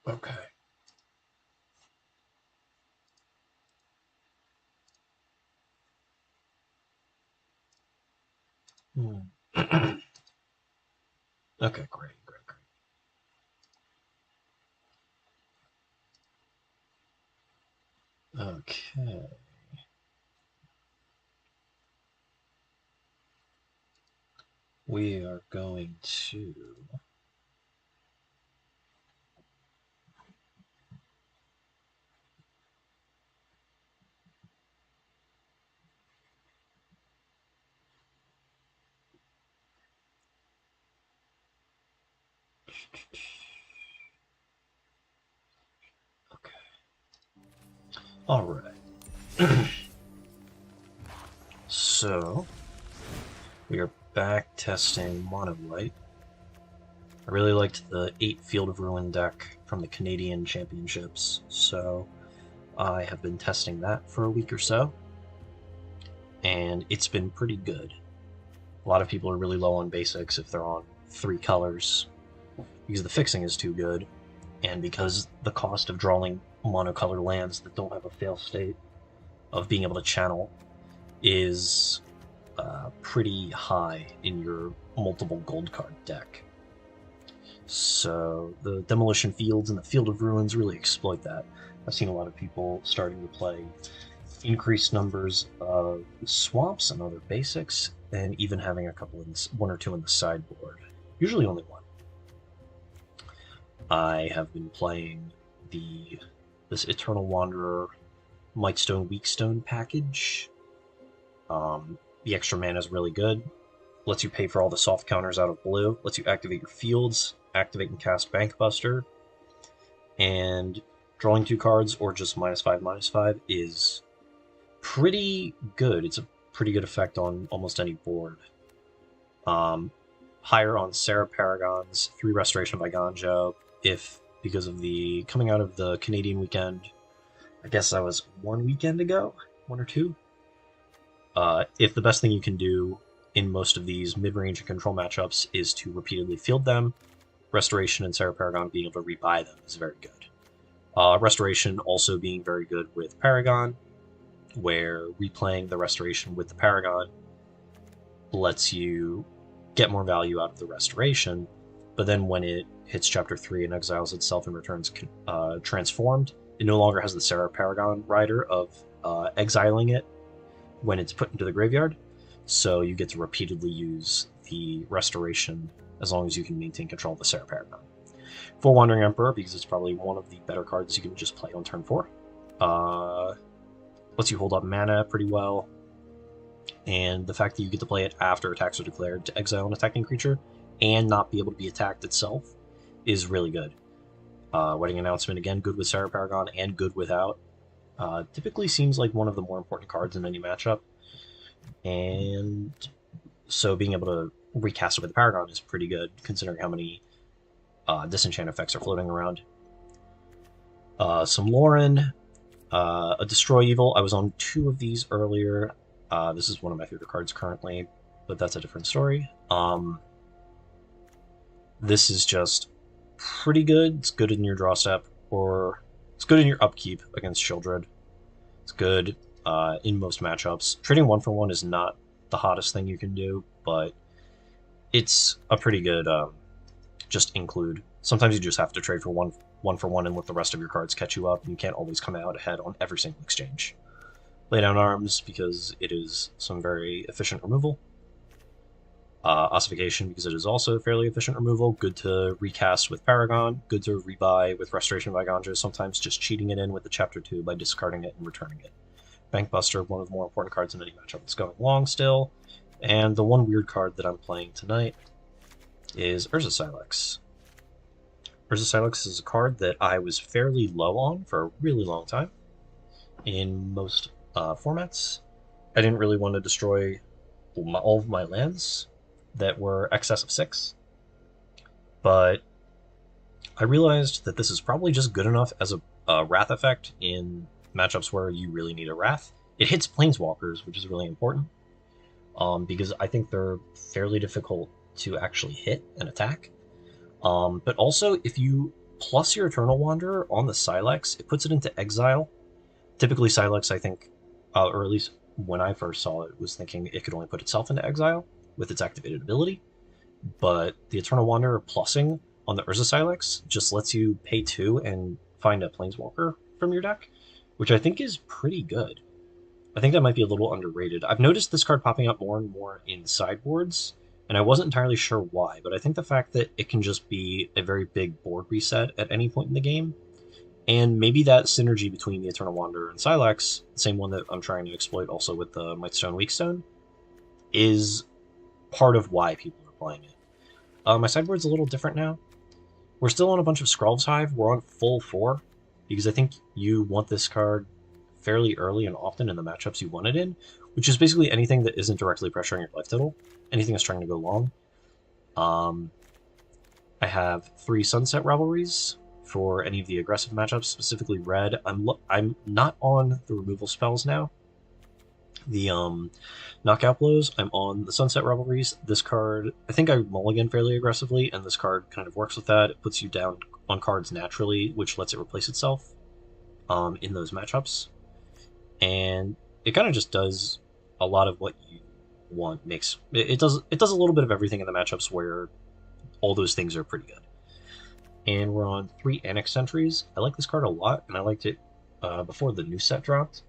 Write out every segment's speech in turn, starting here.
Okay. Okay, great, great, great. Okay. We are going to. Okay. All right. So we are back testing Mono White. I really liked the 8 Field of Ruin deck from the Canadian Championships, so I have been testing that for a week or so, and it's been pretty good. A lot of people are really low on basics if they're on 3 colors, because the fixing is too good, and because the cost of drawing monocolor lands that don't have a fail state of being able to channel is pretty high in your multiple gold card deck. So the Demolition Fields and the Field of Ruins really exploit that. I've seen a lot of people starting to play increased numbers of swamps and other basics, and even having a couple in one or two in the sideboard. Usually only one. I have been playing this Eternal Wanderer Mightstone Weakstone package. The extra mana is really good. Lets you pay for all the soft counters out of blue. Lets you activate your fields, activate and cast Bankbuster. And drawing 2 cards or just -5/-5 is pretty good. It's a pretty good effect on almost any board. Higher on Serra Paragon's 3 Restoration by Ganjo, if because of the coming out of the Canadian weekend, I guess that was 1 weekend ago, 1 or 2. If the best thing you can do in most of these mid-range and control matchups is to repeatedly field them, Restoration and Serra Paragon being able to rebuy them is very good. Restoration also being very good with Paragon, where replaying the Restoration with the Paragon lets you get more value out of the Restoration, but then when it hits Chapter 3 and exiles itself and returns transformed, it no longer has the Serra Paragon rider of exiling it when it's put into the graveyard, so you get to repeatedly use the Restoration as long as you can maintain control of the Serra Paragon. For Wandering Emperor, because it's probably one of the better cards you can just play on turn 4. Lets you hold up mana pretty well, and the fact that you get to play it after attacks are declared to exile an attacking creature and not be able to be attacked itself is really good. Wedding Announcement, again, good with Serra Paragon and good without. Typically seems like one of the more important cards in any matchup, and so being able to recast it with the Paragon is pretty good, considering how many disenchant effects are floating around. Some Lauren, a Destroy Evil. I was on 2 of these earlier. This is one of my favorite cards currently, but that's a different story. This is just pretty good. It's good in your draw step, or it's good in your upkeep against Sheoldred. It's good in most matchups. Trading 1-for-1 is not the hottest thing you can do, but it's a pretty good just include. Sometimes you just have to trade for 1-for-1 and let the rest of your cards catch you up, and you can't always come out ahead on every single exchange. Lay down arms because it is some very efficient removal. Ossification because it is also fairly efficient removal. Good to recast with Paragon. Good to rebuy with Restoration of Eiganjo. Sometimes just cheating it in with the Chapter 2 by discarding it and returning it. Bankbuster, one of the more important cards in any matchup that's going long still. And the one weird card that I'm playing tonight is Urza Silex. Urza Silex is a card that I was fairly low on for a really long time in most formats. I didn't really want to destroy all of my lands that were excess of 6, but I realized that this is probably just good enough as a Wrath effect in matchups where you really need a Wrath. It hits Planeswalkers, which is really important, because I think they're fairly difficult to actually hit and attack. But also, if you plus your Eternal Wanderer on the Silex, it puts it into exile. Typically, Silex, I think, or at least when I first saw it, was thinking it could only put itself into exile with its activated ability. But the Eternal Wanderer plussing on the Urza Silex just lets you pay 2 and find a Planeswalker from your deck, which I think is pretty good. I think that might be a little underrated. I've noticed this card popping up more and more in sideboards, and I wasn't entirely sure why, but I think the fact that it can just be a very big board reset at any point in the game, and maybe that synergy between the Eternal Wanderer and Silex, the same one that I'm trying to exploit also with the Mightstone Weakstone, is part of why people are playing it. My sideboard's a little different now. We're still on a bunch of Skrulv's Hive. We're on full 4, because I think you want this card fairly early and often in the matchups you want it in, which is basically anything that isn't directly pressuring your life total, anything that's trying to go long. I have 3 Sunset Revelries for any of the aggressive matchups, specifically red. I'm not on the removal spells now. The knockout blows, I'm on the Sunset Revelries. This card, I think I mulligan fairly aggressively, and this card kind of works with that. It puts you down on cards naturally, which lets it replace itself in those matchups. And it kind of just does a lot of what you want. It does a little bit of everything in the matchups where all those things are pretty good. And we're on 3 Annex Sentries. I like this card a lot, and I liked it before the new set dropped,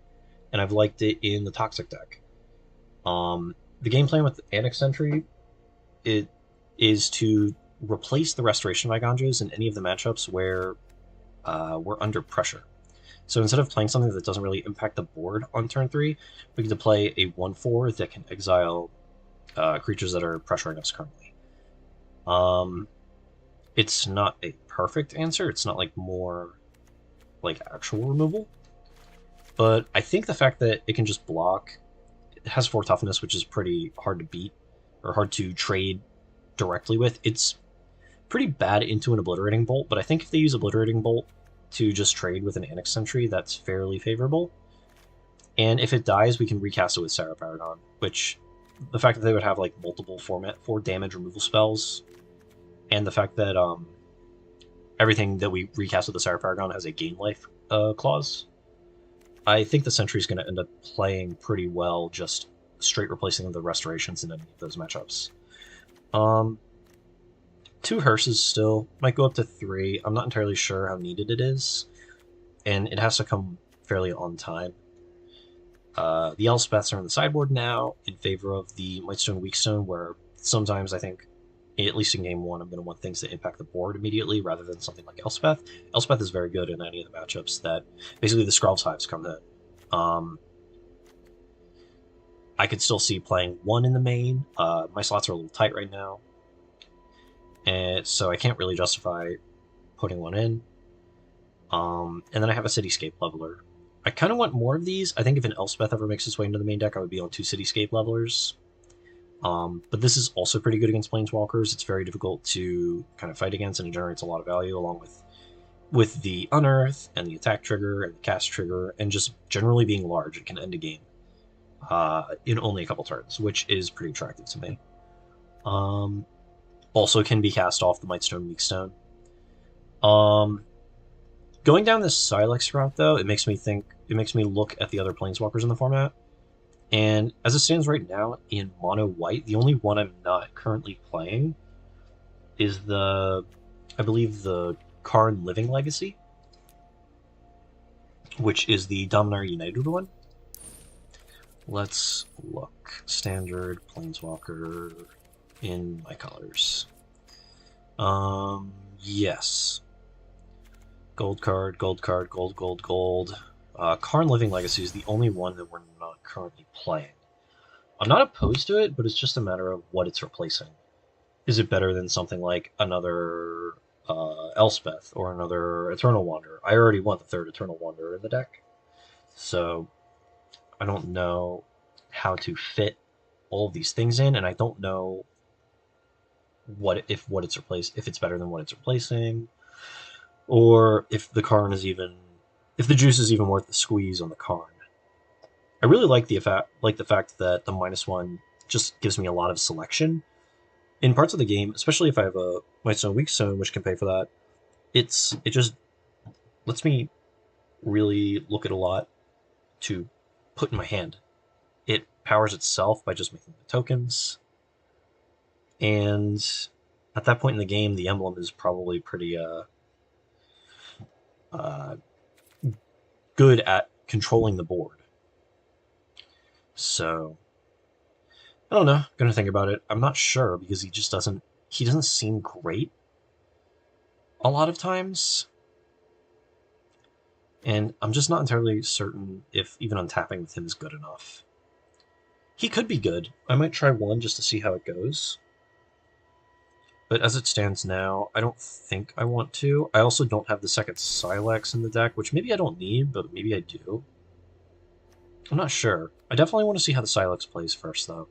and I've liked it in the Toxic deck. The game plan with Annex Sentry is to replace the Restoration of Eiganjos in any of the matchups where we're under pressure. So instead of playing something that doesn't really impact the board on turn 3, we get to play a 1/4 that can exile creatures that are pressuring us currently. It's not a perfect answer. It's not like more like actual removal. But I think the fact that it can just block, it has 4 toughness, which is pretty hard to beat or hard to trade directly with. It's pretty bad into an Obliterating Bolt, but I think if they use Obliterating Bolt to just trade with an Annex Sentry, that's fairly favorable. And if it dies, we can recast it with Serra Paragon, which the fact that they would have like multiple 4 damage removal spells, and the fact that everything that we recast with the Serra Paragon has a gain life clause, I think the Sentry is going to end up playing pretty well, just straight replacing the Restorations in any of those matchups. 2 Hearses still, might go up to 3. I'm not entirely sure how needed it is, and it has to come fairly on time. The Elspeths are in the sideboard now in favor of the Mightstone Weakstone, where sometimes I think, at least in game 1, I'm going to want things that impact the board immediately rather than something like Elspeth. Elspeth is very good in any of the matchups that basically the Skrulv's Hives come to. I could still see playing 1 in the main. My slots are a little tight right now, and so I can't really justify putting 1 in. And then I have a Cityscape Leveler. I kind of want more of these. I think if an Elspeth ever makes its way into the main deck, I would be on 2 Cityscape Levelers. But this is also pretty good against Planeswalkers. It's very difficult to kind of fight against, and it generates a lot of value along with the Unearth and the attack trigger and the cast trigger, and just generally being large. It can end a game in only a couple turns, which is pretty attractive to me. Also can be cast off the Mightstone Weakstone. Going down this Sylex route, though, it makes me look at the other Planeswalkers in the format. And as it stands right now in mono white, the only one I'm not currently playing is I believe the Karn Living Legacy, which is the Dominar United one. Let's look. Standard Planeswalker in my colors. Yes. Gold card, gold card, gold, gold, gold. Karn Living Legacy is the only one that we're not currently playing. I'm not opposed to it, but it's just a matter of what it's replacing. Is it better than something like another Elspeth or another Eternal Wanderer? I already want the third Eternal Wanderer in the deck, so I don't know how to fit all of these things in, and I don't know if it's better than what it's replacing, or if the juice is even worth the squeeze on the Karn. I really like the fact that the -1 just gives me a lot of selection in parts of the game, especially if I have a Might Stone Weak Stone, which can pay for that. It just lets me really look at a lot to put in my hand. It powers itself by just making the tokens, and at that point in the game, the emblem is probably pretty good at controlling the board. So I don't know. I'm gonna think about it. I'm not sure because he doesn't seem great a lot of times. And I'm just not entirely certain if even untapping with him is good enough. He could be good. I might try one just to see how it goes. But as it stands now, I don't think I want to. I also don't have the second Sylex in the deck, which maybe I don't need, but maybe I do. I'm not sure. I definitely want to see how the Sylex plays first, though.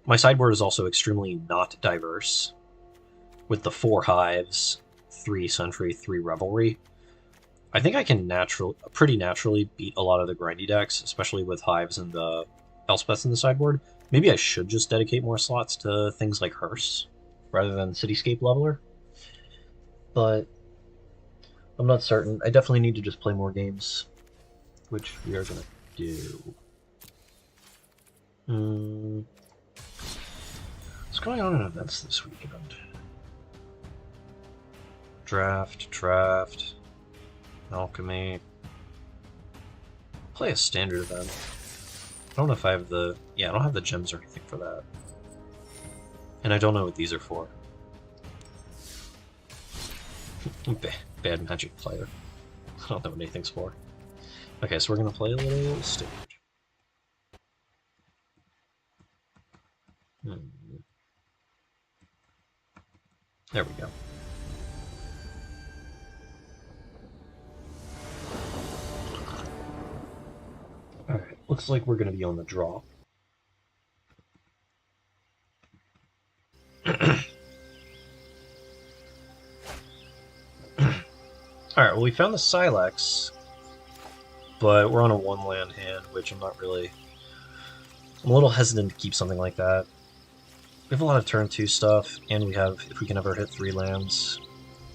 My sideboard is also extremely not diverse, with the 4 Hives, 3 Sentry, 3 Revelry. I think I can pretty naturally beat a lot of the grindy decks, especially with Hives and the Elspeths in the sideboard. Maybe I should just dedicate more slots to things like Hearse, rather than Cityscape Leveler. But I'm not certain. I definitely need to just play more games, which we are going to do. What's going on in events this weekend? Draft, Alchemy. Play a standard event. I don't know if I have I don't have the gems or anything for that. And I don't know what these are for. Bad Magic player. I don't know what anything's for. Okay, so we're gonna play a little standard. There we go. Alright, looks like we're gonna be on the draw. Alright, well we found the Sylex, but we're on a 1-land hand, which I'm a little hesitant to keep something like that. We have a lot of turn 2 stuff, and if we can ever hit 3 lands,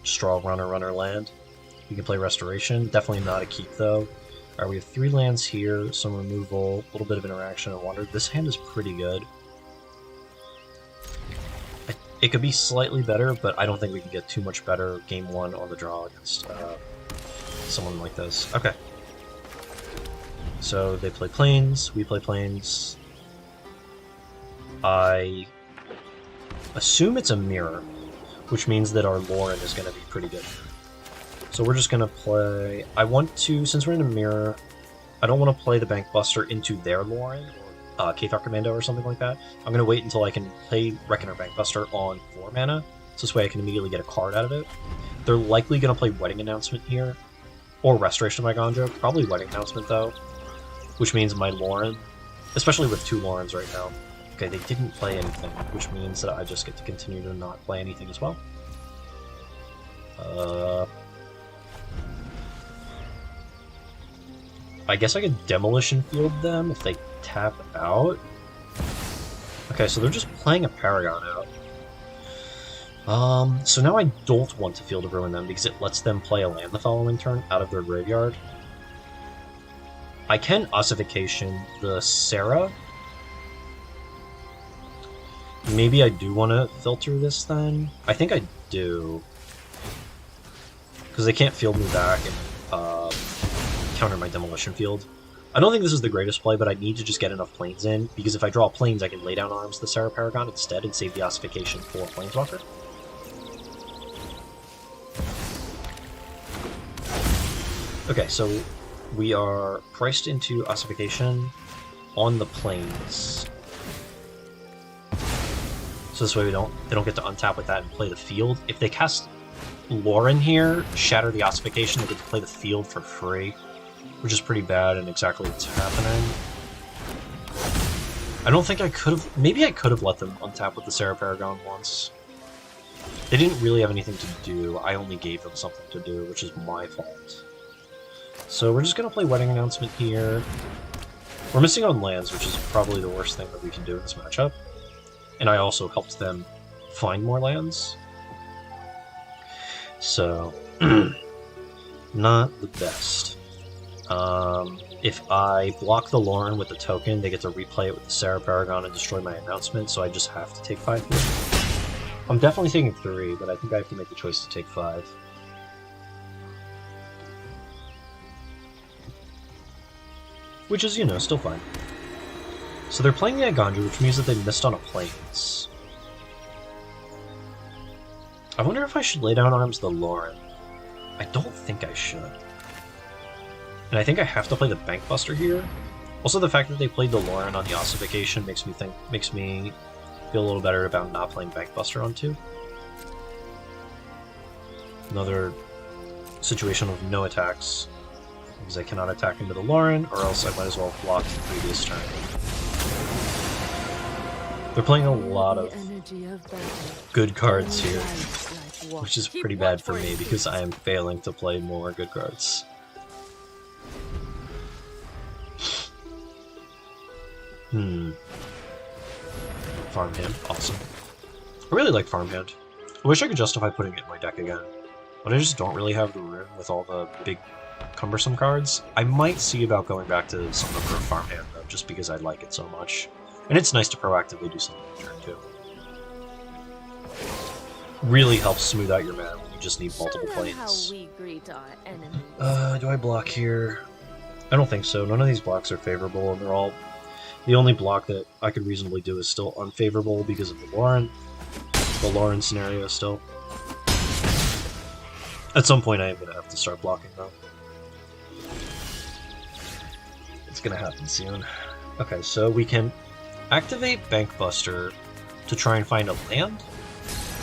just draw runner, land. We can play Restoration, definitely not a keep though. Alright, we have 3 lands here, some removal, a little bit of interaction and wander. This hand is pretty good. It could be slightly better, but I don't think we can get too much better game 1 on the draw against someone like this. Okay. So they play Plains, we play Plains. I assume it's a mirror, which means that our Lauren is going to be pretty good. So we're just going to play... since we're in a mirror, I don't want to play the Bankbuster into their Lauren, or Cathar Commando or something like that. I'm going to wait until I can play Reckoner Bankbuster on 4 mana, so this way I can immediately get a card out of it. They're likely going to play Wedding Announcement here, or Restoration by Ganja, probably Wedding Announcement though, which means my Lauren, especially with 2 Laurens right now. Okay, they didn't play anything, which means that I just get to continue to not play anything as well. I guess I could Demolition Field them if they tap out. Okay, so they're just playing a Paragon out. So now I don't want to Field of Ruin them because it lets them play a land the following turn out of their graveyard. I can Ossification the Sarah. Maybe I do want to filter this then. I think I do. Because they can't field me back and counter my Demolition Field. I don't think this is the greatest play, but I need to just get enough planes in, because if I draw planes, I can lay down arms the Sarah Paragon instead and save the Ossification for Planeswalker. Okay, so we are priced into Ossification on the planes. So this way they don't get to untap with that and play the field. If they cast Lauren here, shatter the Ossification, they get to play the field for free, which is pretty bad and exactly what's happening. I don't think I could have... Maybe I could have let them untap with the Sarah Paragon once. They didn't really have anything to do. I only gave them something to do, which is my fault. So we're just going to play Wedding Announcement here. We're missing on lands, which is probably the worst thing that we can do in this matchup. And I also helped them find more lands. So, not the best. If I block the Lauren with the token, they get to replay it with the Sarah Paragon and destroy my announcement, so I just have to take 5 here. I'm definitely taking 3, but I think I have to make the choice to take 5. Which is, you know, still fine. So they're playing the Eiganjo, which means that they missed on a planes. I wonder if I should lay down arms the Lauren. I don't think I should. And I think I have to play the Bankbuster here. Also, the fact that they played the Lauren on the Ossification makes me feel a little better about not playing Bankbuster on 2. Another situation of no attacks, because I cannot attack into the Lauren, or else I might as well block the previous turn. They're playing a lot of good cards here, which is pretty bad for me because I am failing to play more good cards. Farmhand, awesome. I really like Farmhand. I wish I could justify putting it in my deck again, but I just don't really have the room with all the big, cumbersome cards. I might see about going back to some number of Farmhand, though, just because I like it so much. And it's nice to proactively do something in turn, too. Really helps smooth out your mana when you just need multiple planes. Do I block here? I don't think so. None of these blocks are favorable, and they're all... The only block that I could reasonably do is still unfavorable because of the Lauren scenario still. At some point I am going to have to start blocking, though. It's going to happen soon. Okay, so we can activate Bankbuster to try and find a land.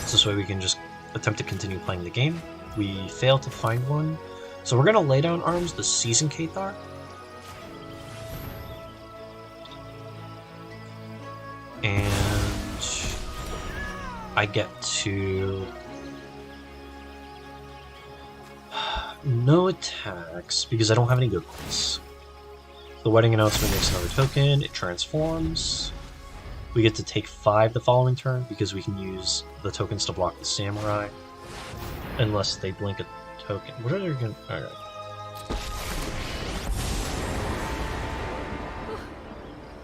So this way we can just attempt to continue playing the game. We fail to find one. So we're going to lay down arms the Season Cathar. And I get to... no attacks, because I don't have any good ones. The Wedding Announcement makes another token, it transforms. We get to take 5 the following turn, because we can use the tokens to block the Samurai. Unless they blink a token. What are they going to... Alright.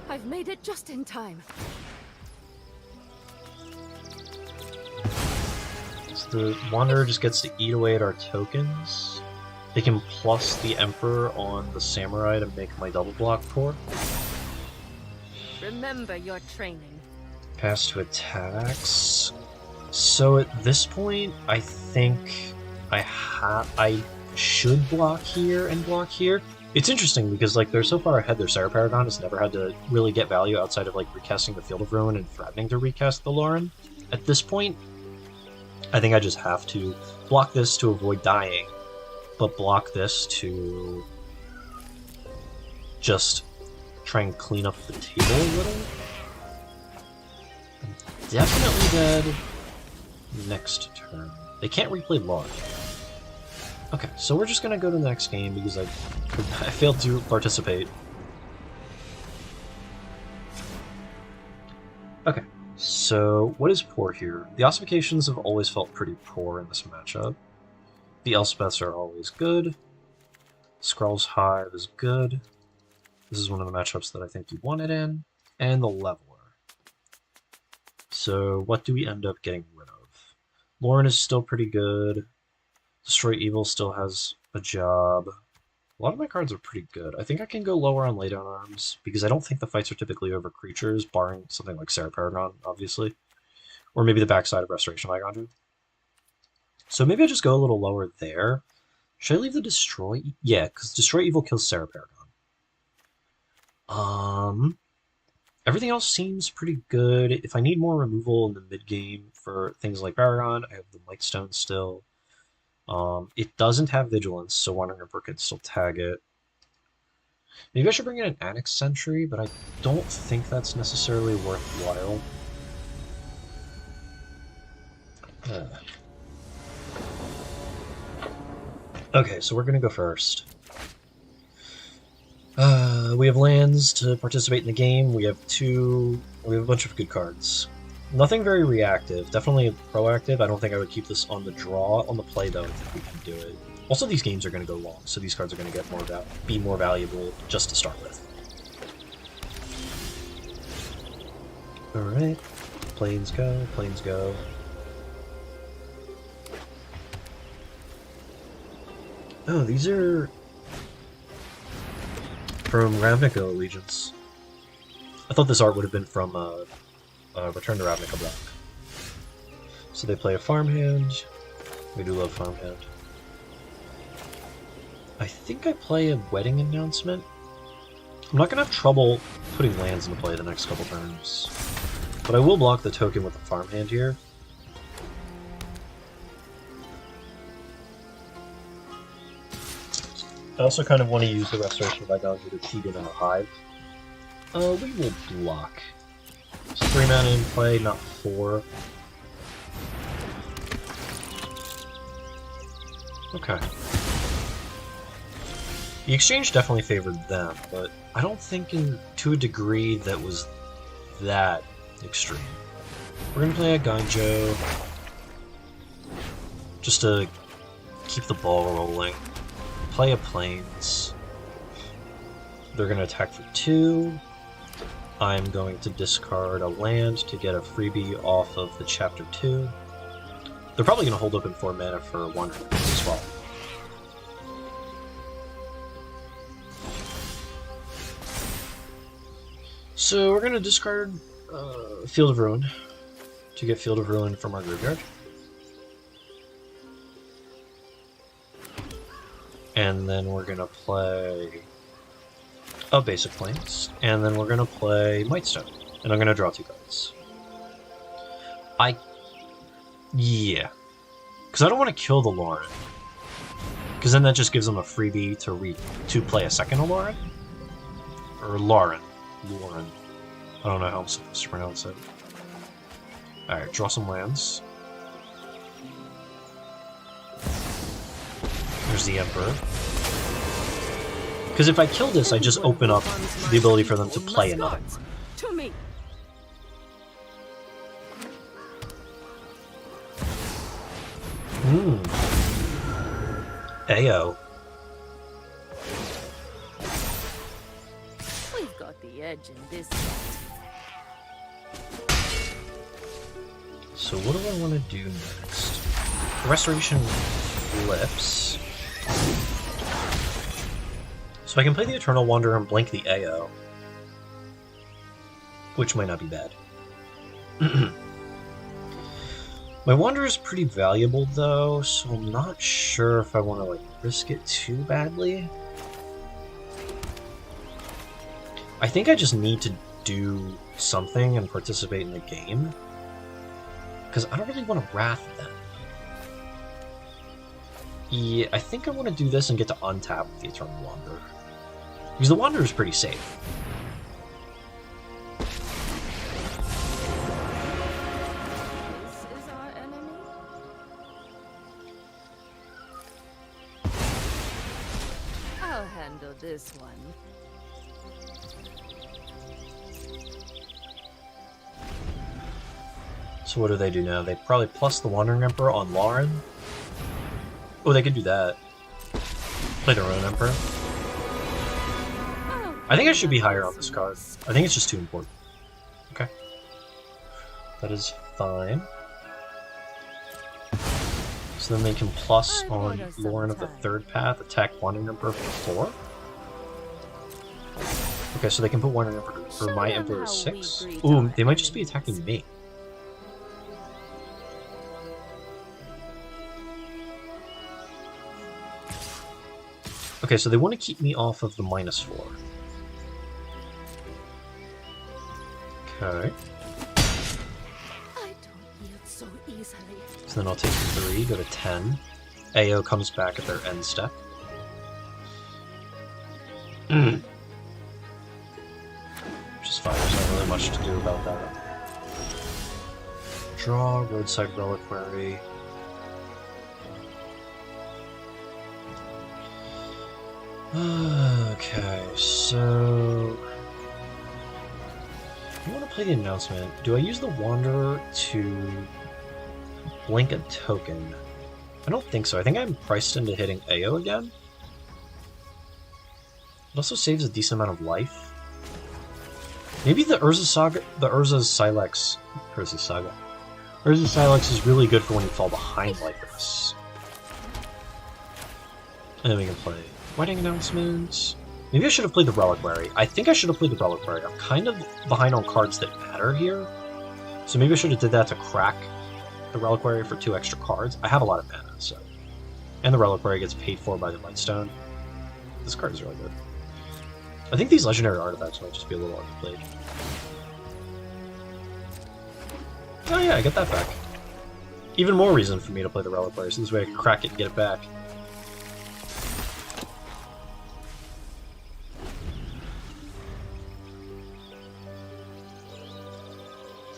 I've made it just in time. So the Wanderer just gets to eat away at our tokens. They can plus the Emperor on the Samurai to make my double block core. Remember your training. Pass to attacks. So at this point, I think I should block here and block here. It's interesting because like they're so far ahead, their Sarah Paragon has never had to really get value outside of like recasting the Field of Ruin and threatening to recast the Lauren. At this point, I think I just have to block this to avoid dying, but block this to just try and clean up the table a little. I'm definitely dead next turn. They can't replay Lauren. Okay, so we're just gonna go to the next game because I failed to participate. Okay, So, what is poor here? The Ossifications have always felt pretty poor in this matchup. The Elspeths are always good. Skrull's Hive is good. This is one of the matchups that I think you want it in. And the Leveler. So, what do we end up getting rid of? Lauren is still pretty good. Destroy Evil still has a job. A lot of my cards are pretty good. I think I can go lower on Laydown Arms, because I don't think the fights are typically over creatures, barring something like Sarah Paragon, obviously. Or maybe the backside of Restoration of Igonju. So maybe I just go a little lower there. Should I leave the Destroy? Yeah, because Destroy Evil kills Sarah Paragon. Everything else seems pretty good. If I need more removal in the mid-game for things like Paragon, I have the Mightstone still. It doesn't have Vigilance, so Wandering Ripper could still tag it. Maybe I should bring in an Annex Sentry, but I don't think that's necessarily worthwhile. Okay, so we're gonna go first. We have lands to participate in the game. We have a bunch of good cards. Nothing very reactive, definitely proactive. I don't think I would keep this on the draw. On the play, though, I think we can do it. Also, these games are going to go long, so these cards are going to get be more valuable just to start with. Alright. Planes go, planes go. Oh, these are from Ravnica Allegiance. I thought this art would have been from Return to Ravnica block. So they play a farmhand. We do love farmhand. I think I play a wedding announcement. I'm not going to have trouble putting lands into play the next couple turns. But I will block the token with the farmhand here. I also kind of want to use the Restoration of Igonju to feed in our Hive. We will block. So 3 mana in play, not 4. Okay. The exchange definitely favored them, but I don't think to a degree that was that extreme. We're gonna play a Ganjo just to keep the ball rolling. Play a Plains. They're gonna attack for 2. I'm going to discard a land to get a freebie off of the Chapter 2. They're probably going to hold open 4 mana for Wandering Ripper as well. So we're going to discard Field of Ruin to get Field of Ruin from our graveyard. And then we're going to play a basic Plains, and then we're gonna play Mightstone, and I'm gonna draw 2 cards. Yeah. Because I don't want to kill the Lauren. Because then that just gives them a freebie to play a second Lauren? Or Lauren. Lauren. I don't know how I'm supposed to pronounce it. Alright, draw some lands. There's the Emperor. Because if I kill this, I just open up the ability for them to play another. To me. Ayo. We've got the edge in this fight. So what do I want to do next? Restoration flips. So I can play the Eternal Wanderer and blink the AO. Which might not be bad. My Wanderer is pretty valuable though, so I'm not sure if I want to risk it too badly. I think I just need to do something and participate in the game. Because I don't really want to Wrath them. Yeah, I think I want to do this and get to untap with the Eternal Wanderer. Because the Wanderer is pretty safe. This is our enemy. I'll handle this one. So what do they do now? They probably plus the Wandering Emperor on Lauren. Oh, they could do that. Play their own Emperor. Oh, I think I should be higher on this card. I think it's just too important. Okay. That is fine. So then they can plus on Lauren of the third path, attack Wandering Emperor for 4. Okay, so they can put Wandering Emperor for my Emperor to 6. Ooh, they might just be attacking me. Okay, so they want to keep me off of the -4. Okay. I don't yield so easily. So then I'll take 3, go to 10. AO comes back at their end step. Which is fine, there's not really much to do about that. Draw, Roadside Reliquary. Okay, so... I want to play the announcement. Do I use the Wanderer to blink a token? I don't think so. I think I'm priced into hitting AO again. It also saves a decent amount of life. Maybe the Urza Saga, the Urza's Silex, Urza Saga. Urza's Silex is really good for when you fall behind like this. And then we can play Wedding Announcements. Maybe I should have played the Reliquary. I think I should have played the Reliquary. I'm kind of behind on cards that matter here. So maybe I should have did that to crack the Reliquary for 2 extra cards. I have a lot of mana, so... And the Reliquary gets paid for by the Lightstone. This card is really good. I think these legendary artifacts might just be a little underplayed. Oh yeah, I get that back. Even more reason for me to play the Reliquary, so this way I can crack it and get it back.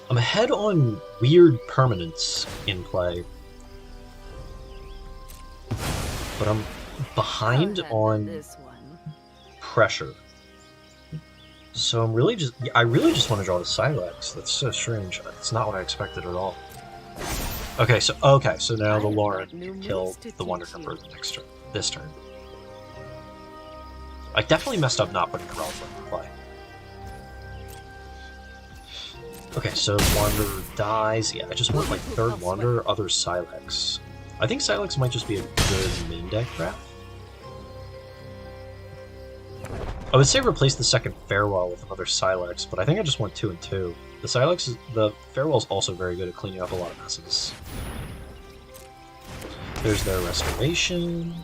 I'm ahead on weird permanents in play. But I'm behind on This one. pressure. So I really just want to draw the Silex. That's so strange. It's not what I expected at all. Okay, so now the Lauren can kill the Wandering Emperor next turn. This turn. I definitely messed up not putting the Reliquary in play. Okay, so Wanderer dies. Yeah, I just want like third Wanderer, other Silex. I think Silex might just be a good main deck draft. I would say replace the second Farewell with another Silex, but I think I just want 2 and 2. The Farewell is also very good at cleaning up a lot of messes. There's their Restoration.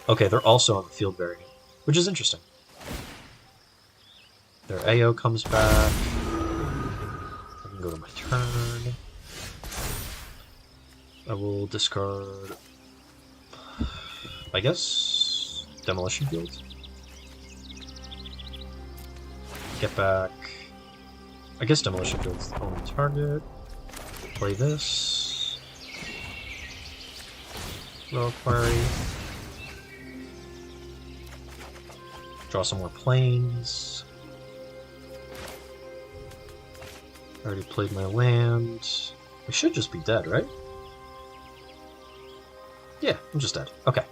Okay, they're also on the field variant, which is interesting. Their AO comes back. I can go to my turn. I will discard, I guess, Demolition Field. Get back. I guess Demolition Field's the only target. Play this. Reliquary. Draw some more planes. I already played my land. I should just be dead, right? Yeah, I'm just dead. Okay.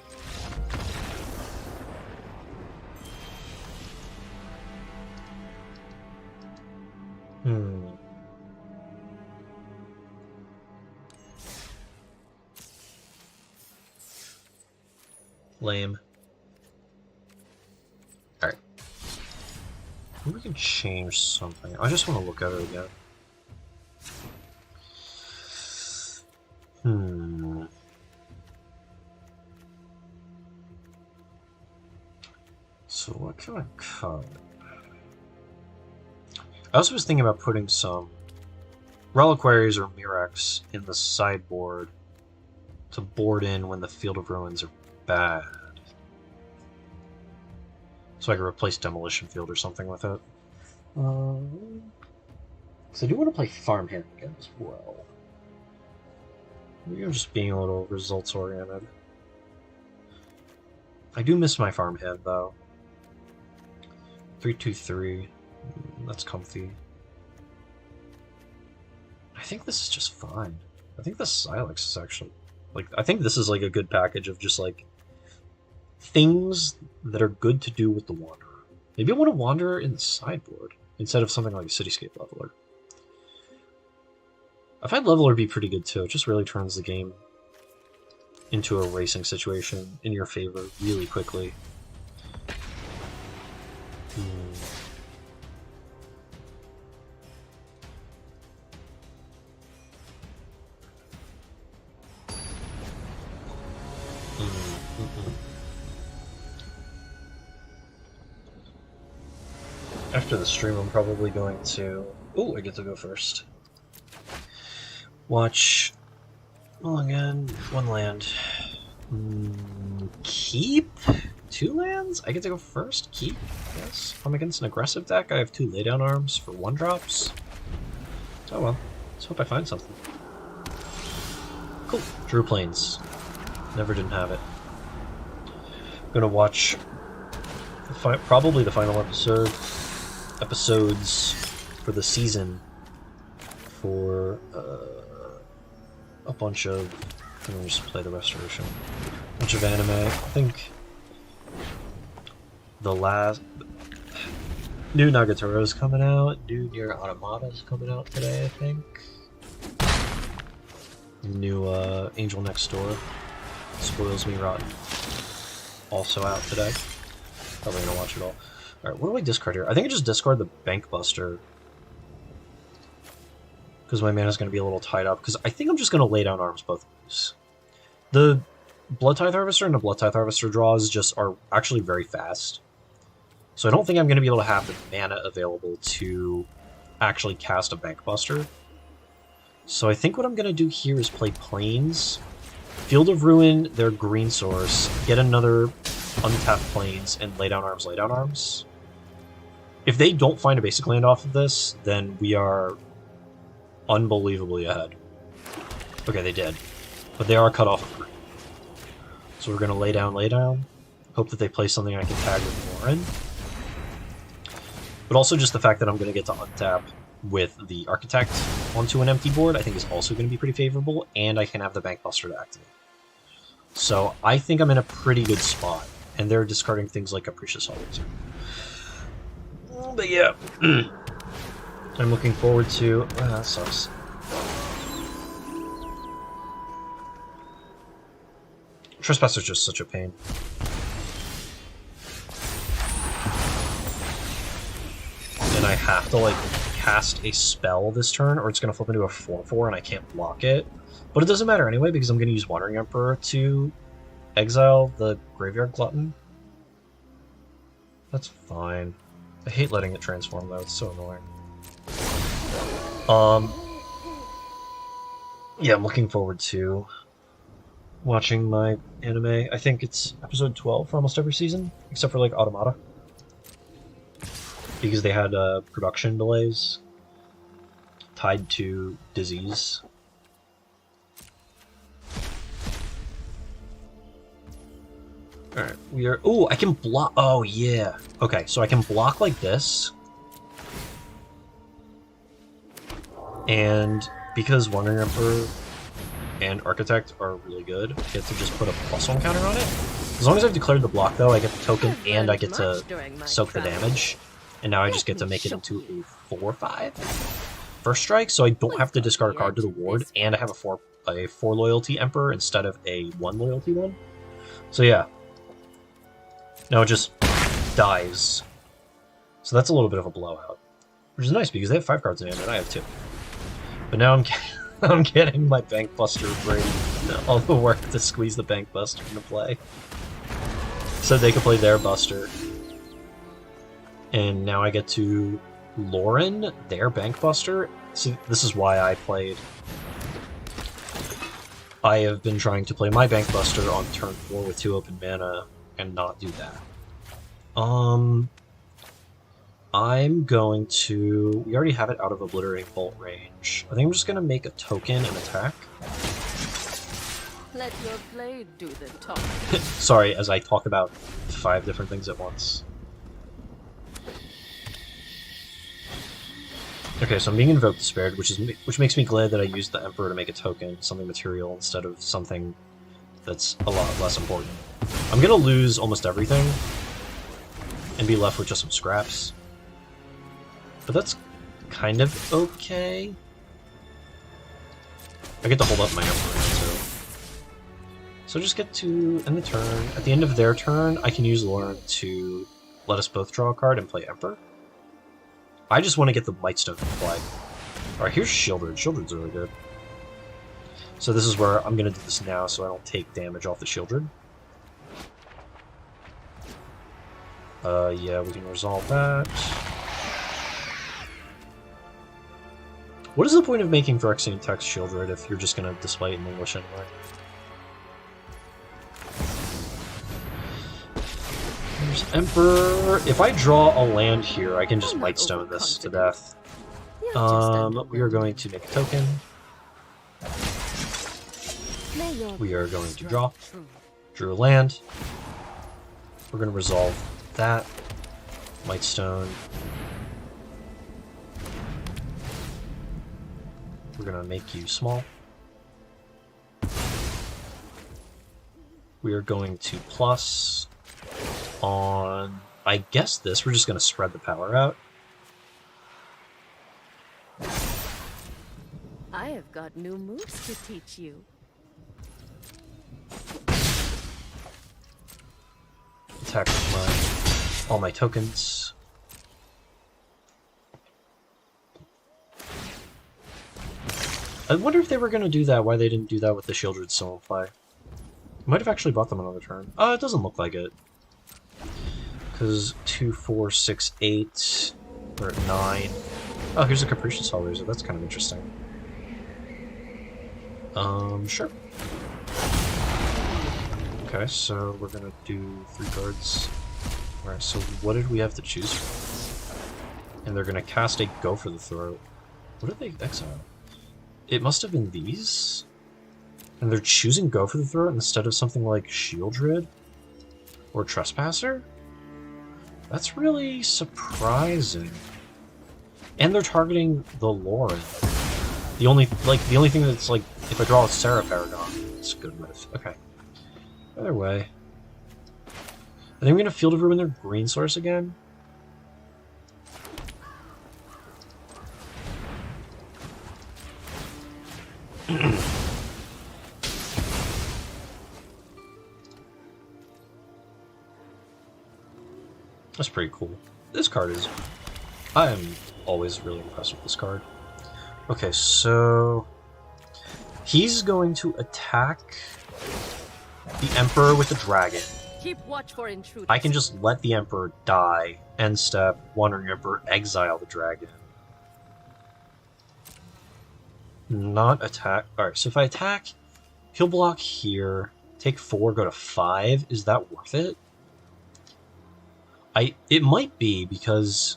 Lame. Alright. Maybe we can change something. I just want to look at it again. So what can I cut? I also was thinking about putting some Reliquaries or Mirrex in the sideboard to board in when the Field of Ruins are bad. So I could replace Demolition Field or something with it. So I do want to play Farmhand again as well. Maybe I'm just being a little results oriented. I do miss my Farmhand though. 3/2/3. That's comfy. I think this is just fine. I think the Silex is actually like I think this is like a good package of just like things that are good to do with the Wanderer. Maybe I want to Wanderer in the sideboard instead of something like a Cityscape Leveler. I've had Leveler be pretty good too. It just really turns the game into a racing situation in your favor really quickly. After the stream, I'm probably going to... Oh, I get to go first. Watch... Well, again, one land. Keep? 2 lands? I get to go first? Keep? Yes. I'm against an aggressive deck. I have 2 laydown arms for 1-drops. Oh well. Let's hope I find something. Cool. Drew Plains. Never didn't have it. I'm gonna watch... probably the final episodes for the season for a bunch of... I'm gonna just play the Restoration. A bunch of anime. I think the last... New Nagatore's coming out. New Nier Automata's coming out today, I think. New Angel Next Door. Spoils Me Rotten. Also out today. Probably gonna watch it all. Alright, what do I discard here? I think I just discard the Bank Buster. Because my mana's going to be a little tied up. Because I think I'm just going to lay down arms both ways. The Blood Tithe Harvester and the Blood Tithe Harvester draws just are actually very fast. So I don't think I'm going to be able to have the mana available to actually cast a Bank Buster. So I think what I'm going to do here is play Plains. Field of Ruin, their green source. Get another untap Plains and lay down arms, lay down arms. If they don't find a basic land off of this, then we are unbelievably ahead. Okay, they did. But they are cut off of green. So we're going to lay down. Hope that they play something I can tag with Lauren. But also just the fact that I'm going to get to untap with the Architect onto an empty board, I think is also going to be pretty favorable, and I can have the Bank Buster to activate. So I think I'm in a pretty good spot, and they're discarding things like Capricious Holiday. But yeah, I'm looking forward to... that sucks. Trespasser's just such a pain. And I have to, like, cast a spell this turn, or it's going to flip into a 4/4 and I can't block it. But it doesn't matter anyway, because I'm going to use Wandering Emperor to exile the Graveyard Glutton. That's fine. I hate letting it transform, though. It's so annoying. Yeah, I'm looking forward to watching my anime. I think it's episode 12 for almost every season, except for, like, Automata. Because they had production delays tied to disease. Alright, we are... Oh, I can block... Oh, yeah. Okay, so I can block like this. And because Wandering Emperor and Architect are really good, I get to just put a +1 counter on it. As long as I've declared the block, though, I get the token and I get to soak the damage. And now I just get to make it into a 4/5 first strike, so I don't have to discard a card to the ward, and I have a 4 loyalty Emperor instead of a 1 loyalty one. So yeah. Now it just dies. So that's a little bit of a blowout. Which is nice, because they have 5 cards in hand, and I have 2. But now I'm getting my Bank Buster bring all the work to squeeze the Bank Buster into play. So they can play their Buster. And now I get to Lauren, their Bank Buster. See, this is why I played... I have been trying to play my Bank Buster on turn 4 with 2 open mana and not do that. I'm going to... We already have it out of Obliterating Bolt range. I think I'm just going to make a token and attack. Let your blade do the talking. Sorry, as I talk about 5 different things at once. Okay, so I'm being invoked despaired, which makes me glad that I used the Emperor to make a token, something material, instead of something that's a lot less important. I'm gonna lose almost everything and be left with just some scraps. But that's kind of okay. I get to hold up my Emperor now, too. So just get to end the turn. At the end of their turn, I can use Lauren to let us both draw a card and play Emperor. I just want to get the Mightstone to play. Alright, here's Shieldred. Shieldred's really good. So this is where I'm going to do this now so I don't take damage off the Shieldred. Yeah, we can resolve that. What is the point of making Phyrexian text Shieldred if you're just going to display it in English anyway? There's Emperor. If I draw a land here, I can just Mightstone this to death. We are going to make a token. We are going to draw. Drew a land. We're going to resolve that. Mightstone. We're going to make you small. We are going to plus on, I guess this, we're just going to spread the power out. I have got new moves to teach you. Attack with all my tokens. I wonder if they were going to do that, why they didn't do that with the Shieldred Soulfly. Might have actually bought them another turn. It doesn't look like it. Because 2, 4, 6, 8, we're at 9. Oh, here's a Capricious Hell Raiser. That's kind of interesting. Sure. Okay, so we're gonna do 3 cards. Alright, so what did we have to choose from? And they're gonna cast a Go for the Throat. What did they exile? It must have been these? And they're choosing Go for the Throat instead of something like Shieldred? Or Trespasser? That's really surprising. And they're targeting the Lauren. The only thing that's like, if I draw a Serra Paragon, it's good with. Okay. Either way. I think I'm gonna Field of Ruin their green source again. That's pretty cool. This card is... I am always really impressed with this card. Okay, so... he's going to attack the Emperor with the Dragon. Keep watch for intruders. I can just let the Emperor die. End step, Wandering Emperor, exile the Dragon. Not attack... Alright, so if I attack, he'll block here. Take 4, go to 5. Is that worth it? It might be, because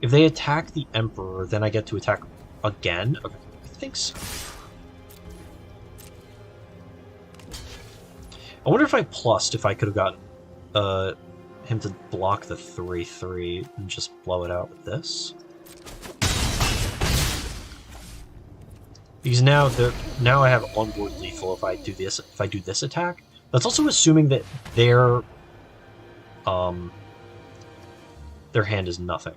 if they attack the Emperor, then I get to attack again? Okay, I think so. I wonder if I plussed if I could have gotten him to block the 3/3 and just blow it out with this. Because now I have onboard lethal if I do this attack. That's also assuming that their hand is nothing.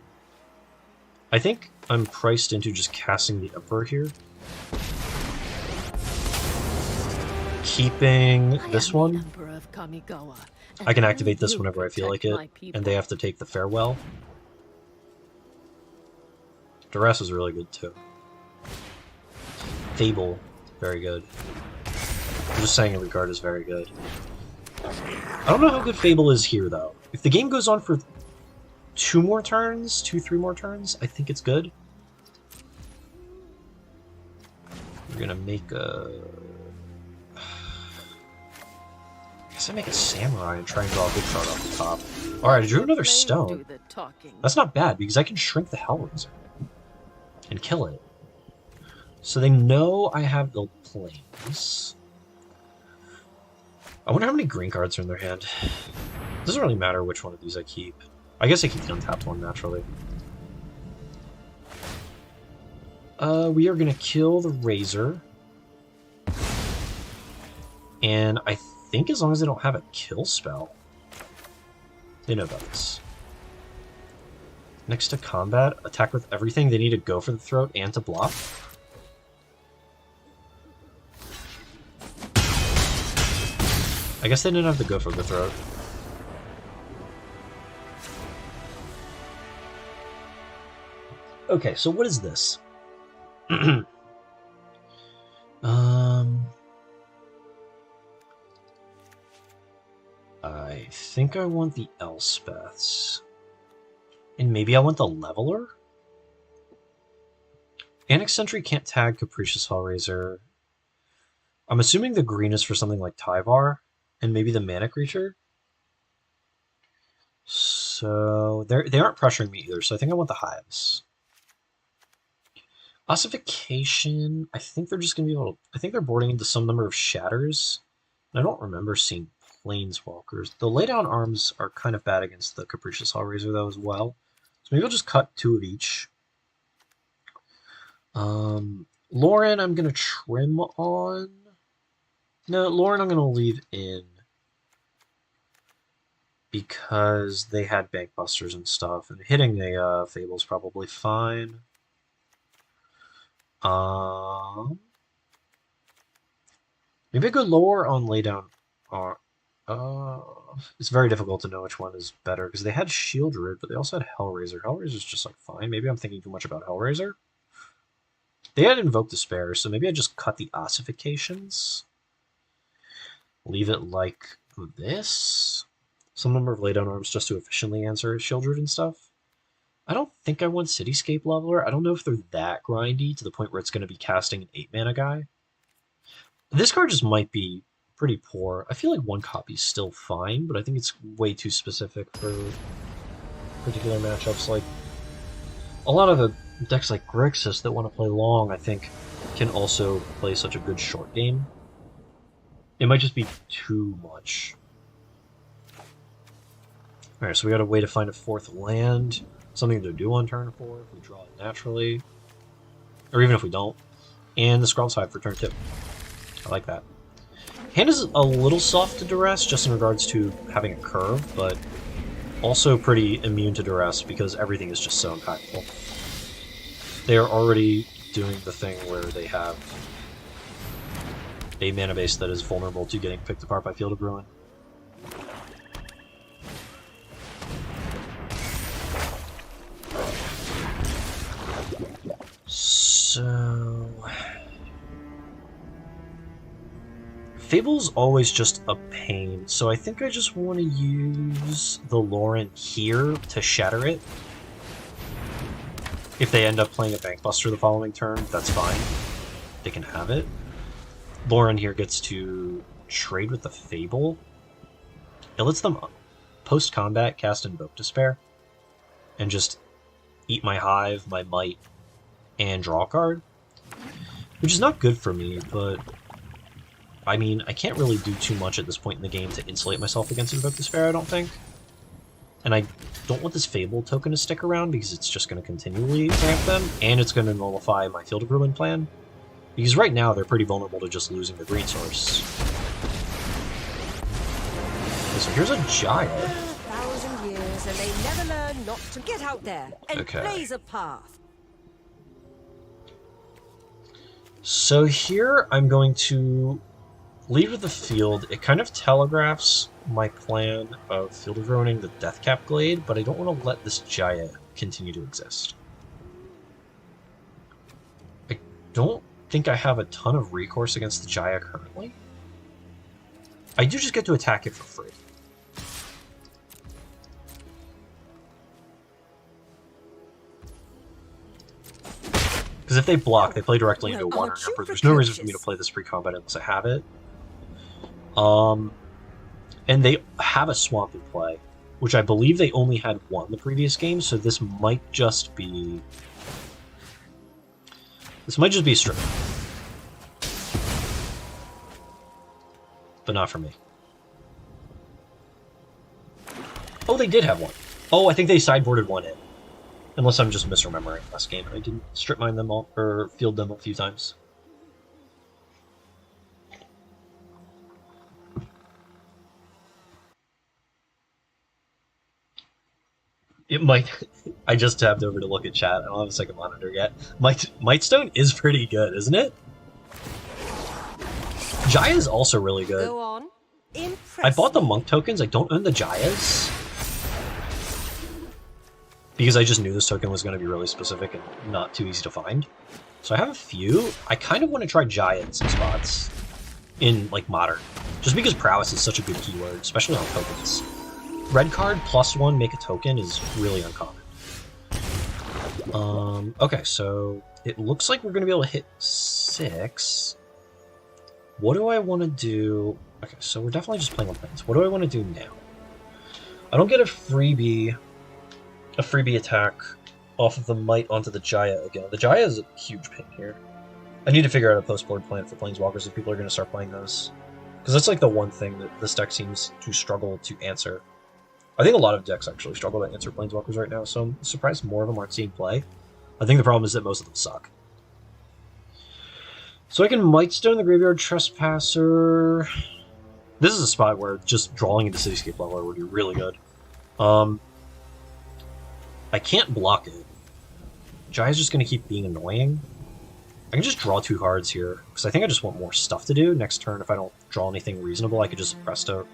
I think I'm priced into just casting the Emperor here. Keeping this one. I can activate this whenever I feel like it, and they have to take the Farewell. Duress is really good too. Fable, very good. I'm just saying every card is very good. I don't know how good Fable is here though. If the game goes on for 2 more turns, 3 more turns, I think it's good. We're gonna make a... I guess I make a Samurai and try and draw a good card off the top. Alright, I drew another stone. That's not bad, because I can shrink the Hellraiser and kill it. So they know I have the planes. I wonder how many green cards are in their hand. It doesn't really matter which one of these I keep. I guess I keep the untapped one, naturally. We are gonna kill the Razor. And I think as long as they don't have a kill spell, they know about this. Next to combat, attack with everything. They need to go for the throat and to block. I guess they didn't have to go for the throat. Okay, so what is this? I think I want the Elspeths. And maybe I want the Leveler? Annex Sentry can't tag Capricious Hellraiser. I'm assuming the green is for something like Tyvar, and maybe the Mana Creature? So, they aren't pressuring me either, so I think I want the Hives. Ossification, I think they're just going to be able to... I think they're boarding into some number of Shatters. I don't remember seeing Planeswalkers. The Laydown Arms are kind of bad against the Capricious Hellraiser, though, as well. So maybe I'll just cut 2 of each. Lauren, I'm going to trim on. No, Lauren I'm going to leave in. Because they had Bankbusters and stuff. And hitting a Fable is probably fine. Maybe I go lower on Laydown. It's very difficult to know which one is better, because they had Shieldred, but they also had Hellraiser. Hellraiser's just like fine. Maybe I'm thinking too much about Hellraiser. They had Invoke Despair, so maybe I just cut the Ossifications. Leave it like this. Some number of Laydown Arms just to efficiently answer Shieldred and stuff. I don't think I want Cityscape Leveler. I don't know if they're that grindy to the point where it's going to be casting an 8-mana guy. This card just might be pretty poor. I feel like 1 copy is still fine, but I think it's way too specific for particular matchups. Like, a lot of the decks like Grixis that want to play long, I think, can also play such a good short game. It might just be too much. Alright, so we got a way to find a 4th land. Something to do on turn 4 if we draw it naturally. Or even if we don't. And the Scrawl's Hive for turn 2. I like that. Hand is a little soft to Duress, just in regards to having a curve, but also pretty immune to Duress because everything is just so impactful. They are already doing the thing where they have a mana base that is vulnerable to getting picked apart by Field of Ruin. So... Fable's always just a pain, so I think I just want to use the Lauren here to shatter it. If they end up playing a Bankbuster the following turn, that's fine. They can have it. Lauren here gets to trade with the Fable. It lets them, post-combat, cast Invoke Despair. And just eat my Hive, my Might, and draw a card. Which is not good for me, but... I mean, I can't really do too much at this point in the game to insulate myself against Invoke Despair, I don't think. And I don't want this Fable token to stick around because it's just going to continually ramp them, and it's going to nullify my Field of Ruin plan. Because right now they're pretty vulnerable to just losing the green source. Okay, so here's a Jaya. 1,000 years and they never learn not to get out there and blaze a path. So here I'm going to lead with the field. It kind of telegraphs my plan of Field of Ruining the Deathcap Glade, but I don't want to let this Jaya continue to exist. I don't think I have a ton of recourse against the Jaya currently. I do just get to attack it for free. Because if they block, they play directly into a Wandering Emperor. There's no reason for me to play this pre-combat unless I have it. And they have a Swamp in play, which I believe they only had one the previous game, so this might just be... This might just be a strip. But not for me. Oh, they did have one. Oh, I think they sideboarded one in. Unless I'm just misremembering last game and I didn't strip mine them all, or field them a few times. It might... I just tabbed over to look at chat. I don't have a second monitor yet. Mightstone is pretty good, isn't it? Jaya is also really good. Go on. I bought the monk tokens. I don't own the Jayas. Because I just knew this token was going to be really specific and not too easy to find. So I have a few. I kind of want to try Jaya in some spots. In, like, Modern. Just because prowess is such a good keyword, especially on tokens. Red card +1 make a token is really uncommon. Okay, so it looks like we're going to be able to hit 6. What do I want to do? Okay, so we're definitely just playing on planes. What do I want to do now? I don't get a freebie attack off of the Might onto the Jaya again. The Jaya is a huge pain here. I need to figure out a post-board plan for Planeswalkers if people are going to start playing those. Because that's like the one thing that this deck seems to struggle to answer. I think a lot of decks actually struggle to answer Planeswalkers right now, so I'm surprised more of them aren't seeing play. I think the problem is that most of them suck. So I can Mightstone the Graveyard Trespasser. This is a spot where just drawing into Cityscape Leveler would be really good. I can't block it. Jaya's just going to keep being annoying. I can just draw 2 cards here, because I think I just want more stuff to do. Next turn, if I don't draw anything reasonable, I could just Resto.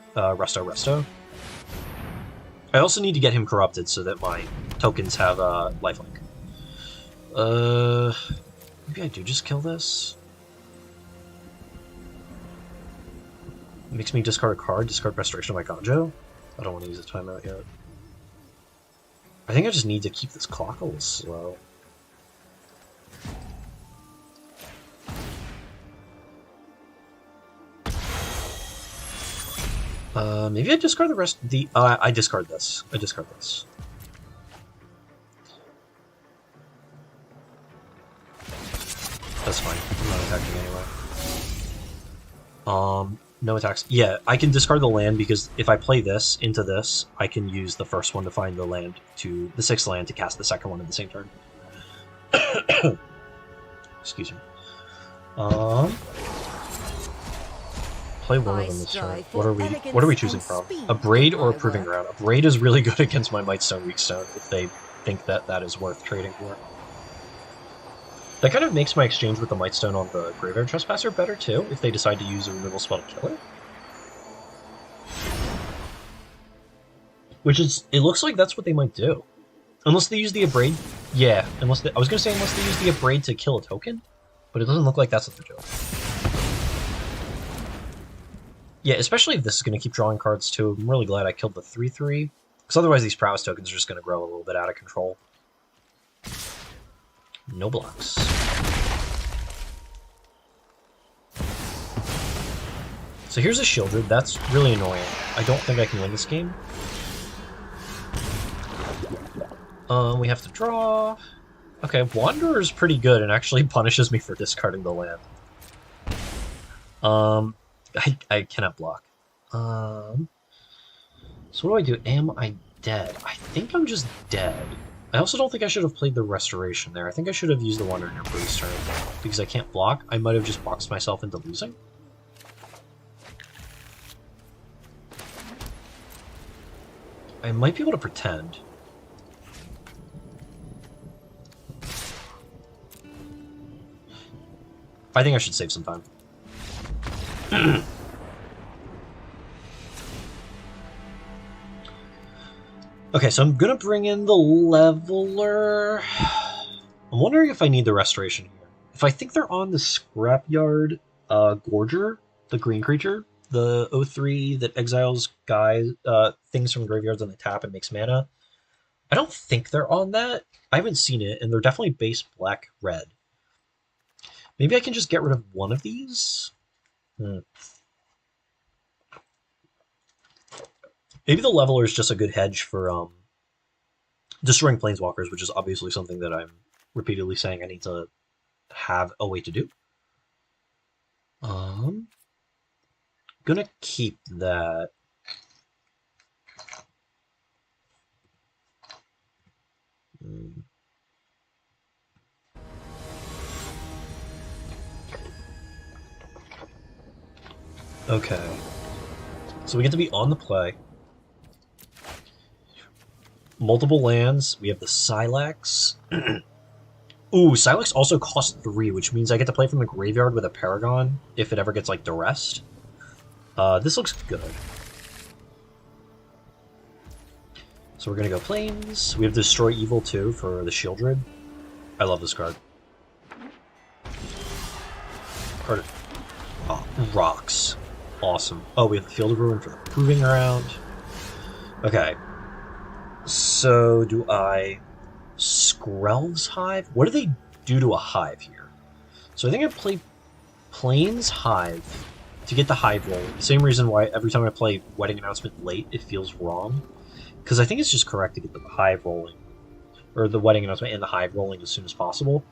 I also need to get him corrupted so that my tokens have lifelink. Maybe I do just kill this? It makes me discard a card, discard Restoration of my Ganjo? I don't want to use a timeout yet. I think I just need to keep this clock a little slow. Maybe I discard the rest. I discard this. I discard this. That's fine. I'm not attacking anyway. No attacks. Yeah, I can discard the land because if I play this into this, I can use the first one to find the land to the 6th land to cast the second one in the same turn. Excuse me. Play one of them this turn. What are we choosing from? A Braid or a Proving Ground? A Braid is really good against my Mightstone Weakstone if they think that that is worth trading for. That kind of makes my exchange with the Mightstone on the Graveyard Trespasser better too, if they decide to use a removal spell to kill it. Which is, it looks like that's what they might do. Unless they use the Abrade. Yeah, I was gonna say unless they use the Abrade to kill a token, but it doesn't look like that's what they're doing. Yeah, especially if this is going to keep drawing cards too. I'm really glad I killed the 3/3, because otherwise these prowess tokens are just going to grow a little bit out of control. No blocks. So here's a Shieldred. That's really annoying. I don't think I can win this game. We have to draw. Okay, Wanderer is pretty good and actually punishes me for discarding the land. I cannot block. So what do? Am I dead? I think I'm just dead. I also don't think I should have played the Restoration there. I think I should have used the Wanderer in Breeze turn. Because I can't block, I might have just boxed myself into losing. I might be able to pretend. I think I should save some time. Okay, so I'm gonna bring in the Leveler. I'm wondering if I need the Restoration here. If I think they're on the Scrapyard Gorger, the green creature, the 03 that exiles things from graveyards on the tap and makes mana, I don't think they're on that. I haven't seen it, and they're definitely base black-red. Maybe I can just get rid of one of these? Maybe the Leveler is just a good hedge for destroying Planeswalkers, which is obviously something that I'm repeatedly saying I need to have a way to do. Gonna keep that. Okay. So we get to be on the play. Multiple lands. We have the Sylex. Ooh, Sylex also costs 3, which means I get to play from the graveyard with a Paragon if it ever gets, like, duressed. This looks good. So we're gonna go Plains. We have Destroy Evil, too, for the Shieldred. I love this card. Oh, rocks. Awesome. Oh, we have the Field of Ruin for the Proving Ground. Okay. So, do I... Skrelv's Hive? What do they do to a Hive here? So I think I play Plains Hive to get the Hive roll. The same reason why every time I play Wedding Announcement late, it feels wrong. Because I think it's just correct to get the Hive rolling. Or the Wedding Announcement and the Hive rolling as soon as possible.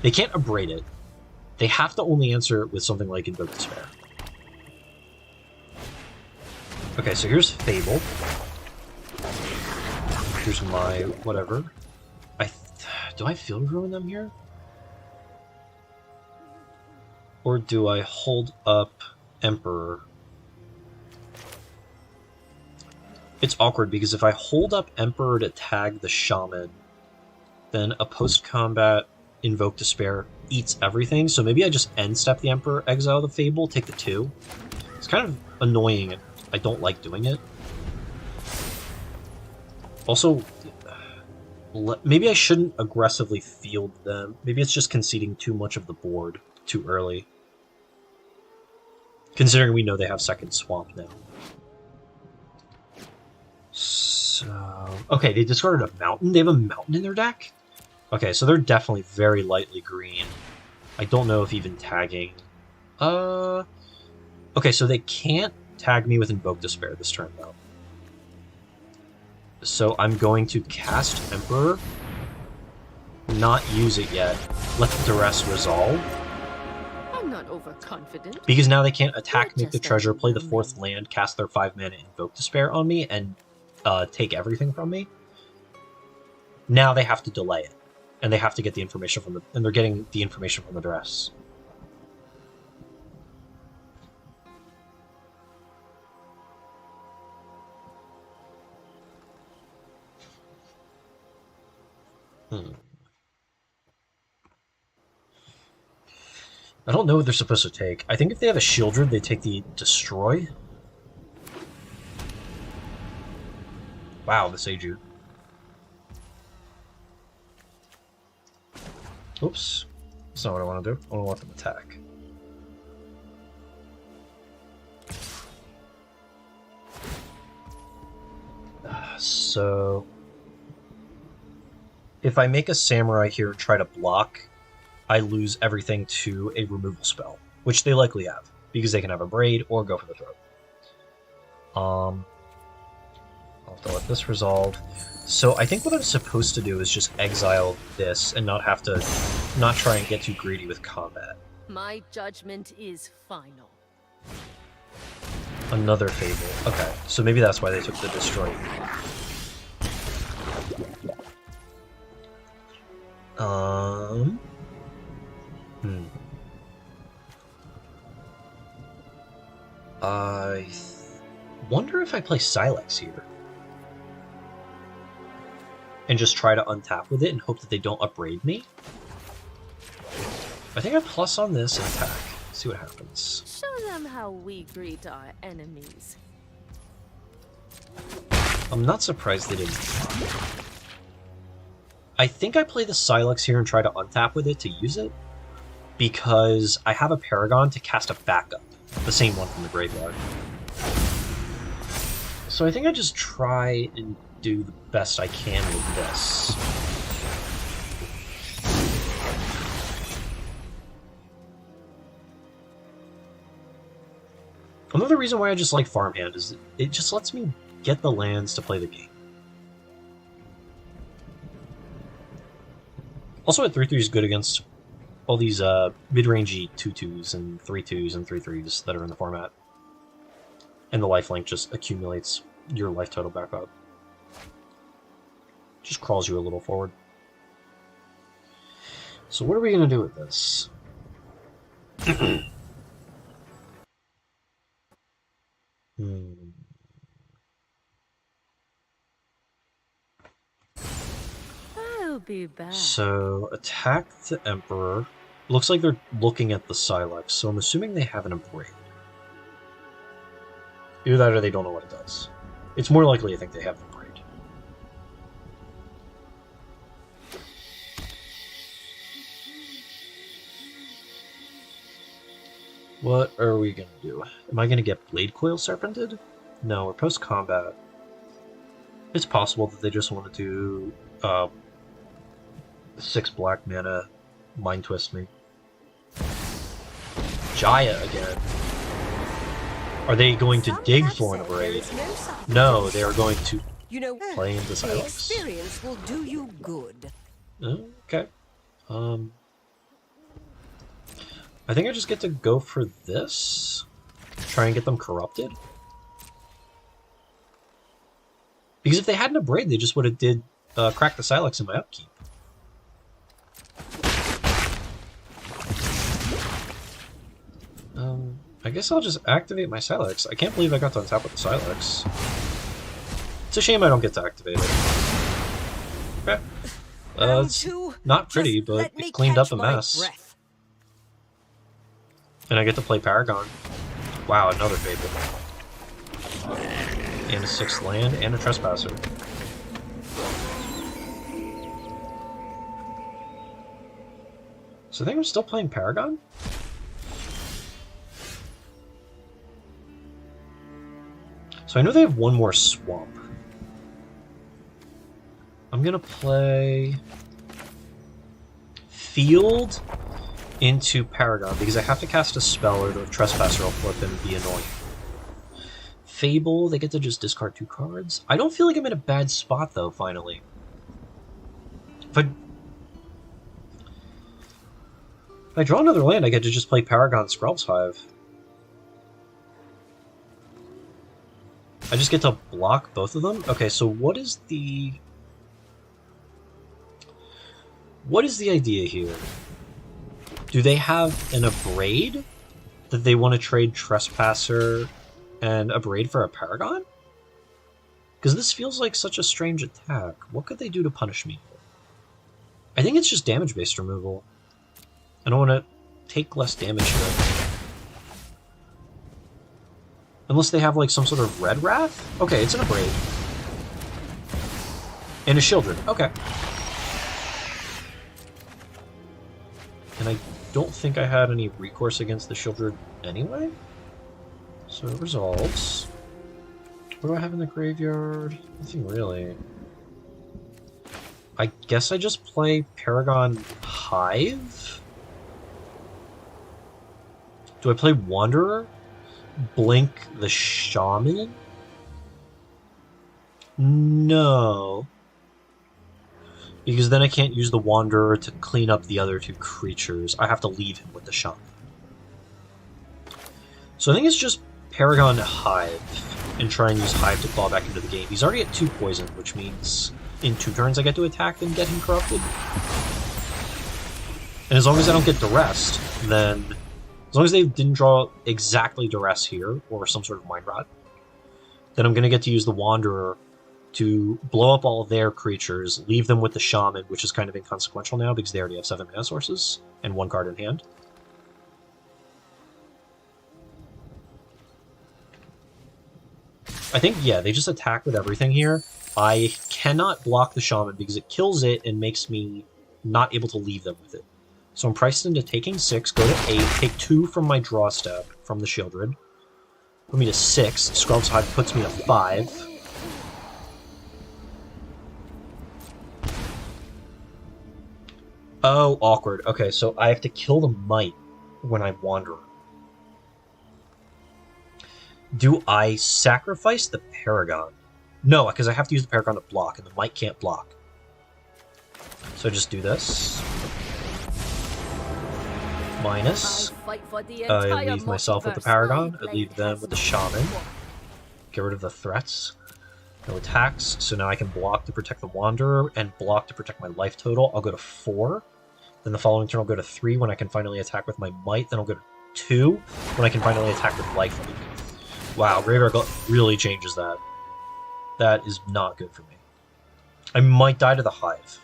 They can't abrade it. They have to only answer it with something like Invoke Despair. Okay, so here's Fable. Here's my whatever. Do I Field Ruin them here? Or do I hold up Emperor? It's awkward because if I hold up Emperor to tag the Shaman, then a post-combat Invoke Despair eats everything, so maybe I just end step the Emperor, exile the Fable, take the 2. It's kind of annoying and I don't like doing it. Also, maybe I shouldn't aggressively field them. Maybe it's just conceding too much of the board too early. Considering we know they have second Swamp now. So... Okay, they discarded a Mountain? They have a Mountain in their deck? Okay, so they're definitely very lightly green. I don't know if even tagging... Okay, so they can't tag me with Invoke Despair this turn, though. So I'm going to cast Emperor, not use it yet, let the duress resolve. I'm not overconfident. Because now they can't attack, make the treasure, play the 4th land, cast their 5-mana Invoke Despair on me, and take everything from me. Now they have to delay it, and they have to get the information from the... And they're getting the information from the duress. I don't know what they're supposed to take. I think if they have a Shieldred, they take the Destroy. Wow, the Seiju. Oops. That's not what I want to do. I don't want them to attack. So... If I make a Samurai here and try to block, I lose everything to a removal spell, which they likely have, because they can have a Braid or go for the throat. I'll have to let this resolve. So I think what I'm supposed to do is just exile this and not try and get too greedy with combat. My judgment is final. Another Fable. Okay, so maybe that's why they took the Destroy. I wonder if I play Sylex here. And just try to untap with it and hope that they don't upraid me. I think I plus on this and attack. See what happens. Show them how we greet our enemies. I'm not surprised they didn't. I think I play the Sylex here and try to untap with it to use it, because I have a Paragon to cast a backup, the same one from the graveyard. So I think I just try and do the best I can with this. Another reason why I just like Farmhand is it just lets me get the lands to play the game. Also, at 3/3 is good against all these mid-rangey 2/2s and 3/2s and 3/3s that are in the format. And the lifelink just accumulates your life total back up. Just crawls you a little forward. So what are we going to do with this? Hmm. I'll be back. So, attack the Emperor. Looks like they're looking at the Silex, so I'm assuming they have an Abrade. Either that or they don't know what it does. It's more likely I think they have an Abrade. What are we gonna do? Am I gonna get Blade Coil Serpented? No, we're post-combat. It's possible that they just want to do 6 black mana Mind Twist me. Jaya again. Are they going to dig for an Abrade? No, they are going to play into the Silex. experience will do you good. Okay. I think I just get to go for this. Try and get them corrupted. Because if they had an Abrade, they just would have did crack the Silex in my upkeep. I guess I'll just activate my Silex. I can't believe I got to untap with the Silex. It's a shame I don't get to activate it. Okay. It's not pretty, but it cleaned up a mess. And I get to play Paragon. Wow, another Fable. And a 6th land, and a Trespasser. So I think I'm still playing Paragon? So I know they have one more Swamp. I'm gonna play Field into Paragon, because I have to cast a spell or the Trespasser will flip and be annoying. Fable, they get to just discard 2 cards. I don't feel like I'm in a bad spot, though, finally. If I draw another land, I get to just play Paragon Skrelv's Hive. I just get to block both of them? Okay, so what is the idea here? Do they have an Abrade that they want to trade Trespasser and Abrade for a Paragon? Because this feels like such a strange attack. What could they do to punish me? I think it's just damage-based removal. I don't want to take less damage here. Unless they have like some sort of Red Wrath? Okay, it's an Abrade. And a Shieldred. Okay. And I don't think I had any recourse against the Shieldred anyway. So it resolves. What do I have in the graveyard? Nothing really. I guess I just play Paragon Hive? Do I play Wanderer? Blink the Shaman? No. Because then I can't use the Wanderer to clean up the other 2 creatures. I have to leave him with the Shaman. So I think it's just Paragon Hive, and try and use Hive to claw back into the game. He's already at 2 poison, which means in 2 turns I get to attack and get him corrupted. And as long as I don't get Duressed, then... As long as they didn't draw exactly Duress here, or some sort of Mind Rot, then I'm going to get to use the Wanderer to blow up all of their creatures, leave them with the Shaman, which is kind of inconsequential now because they already have 7 mana sources and 1 card in hand. I think, yeah, they just attack with everything here. I cannot block the Shaman because it kills it and makes me not able to leave them with it. So I'm priced into taking 6, go to 8, take 2 from my draw step from the Shieldred. Put me to 6. Skrelv's Hive puts me to 5. Oh, awkward. Okay, so I have to kill the Might when I Wander. Do I sacrifice the Paragon? No, because I have to use the Paragon to block, and the Might can't block. So I just do this. Minus. I leave myself with the Paragon. I leave them with the Shaman. Get rid of the threats. No attacks, so now I can block to protect the Wanderer and block to protect my life total. I'll go to 4. Then the following turn I'll go to 3 when I can finally attack with my Might. Then I'll go to 2 when I can finally attack with life. Wow, Graveyard Glut really changes that. That is not good for me. I might die to the Hive.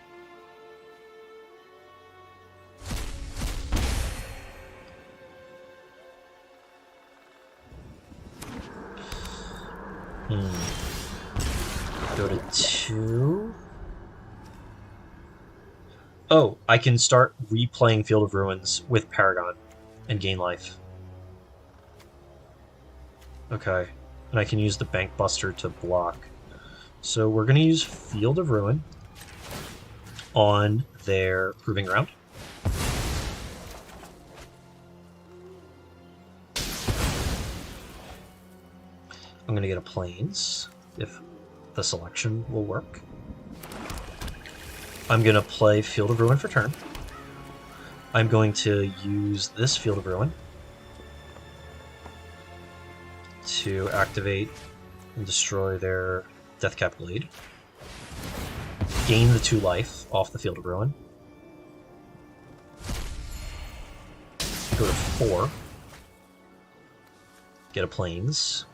Go to 2. Oh, I can start replaying Field of Ruins with Paragon and gain life. Okay, and I can use the Bank Buster to block. So we're going to use Field of Ruin on their Proving Ground. I'm going to get a Plains, if the selection will work. I'm going to play Field of Ruin for turn. I'm going to use this Field of Ruin to activate and destroy their Deathcap Glade. Gain the 2 life off the Field of Ruin. Go to 4. Get a Plains.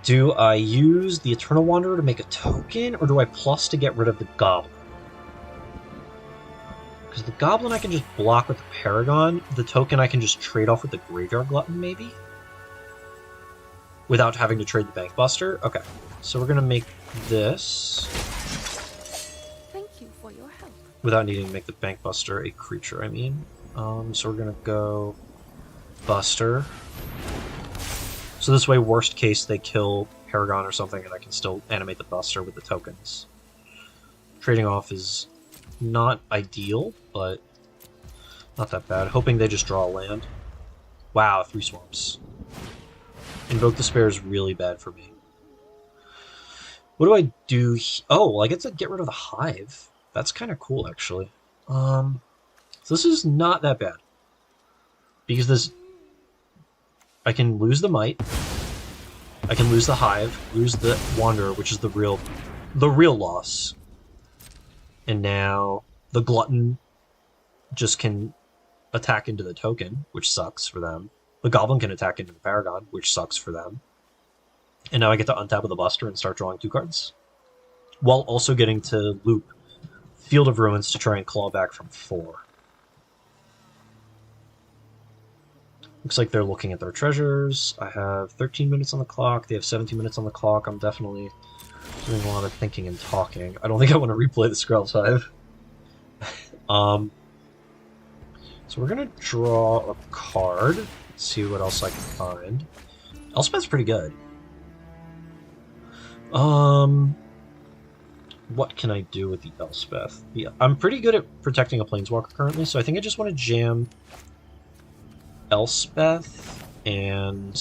Do I use the Eternal Wanderer to make a token, or do I plus to get rid of the Goblin? Because the Goblin I can just block with the Paragon. The token I can just trade off with the Graveyard Glutton, maybe? Without having to trade the Bank Buster? Okay, so we're going to make this. Thank you for your help. Without needing to make the Bank Buster a creature, I mean. So we're going to go Buster. So this way, worst case, they kill Paragon or something, and I can still animate the Buster with the tokens. Trading off is not ideal, but not that bad. Hoping they just draw a land. Wow, 3 swamps. Invoke Despair is really bad for me. What do I do? Oh, well, I get to get rid of the Hive. That's kind of cool, actually. So this is not that bad. Because this... I can lose the Might. I can lose the Hive, lose the Wanderer, which is the real loss. And now the Glutton just can attack into the token, which sucks for them. The Goblin can attack into the Paragon, which sucks for them. And now I get to untap with the Buster and start drawing 2 cards. While also getting to loop Field of Ruins to try and claw back from 4. Looks like they're looking at their treasures. I have 13 minutes on the clock. They have 17 minutes on the clock. I'm definitely doing a lot of thinking and talking. I don't think I want to replay the Skrell's Hive. So we're going to draw a card. See what else I can find. Elspeth's pretty good. What can I do with the Elspeth? Yeah, I'm pretty good at protecting a Planeswalker currently, so I think I just want to jam Elspeth and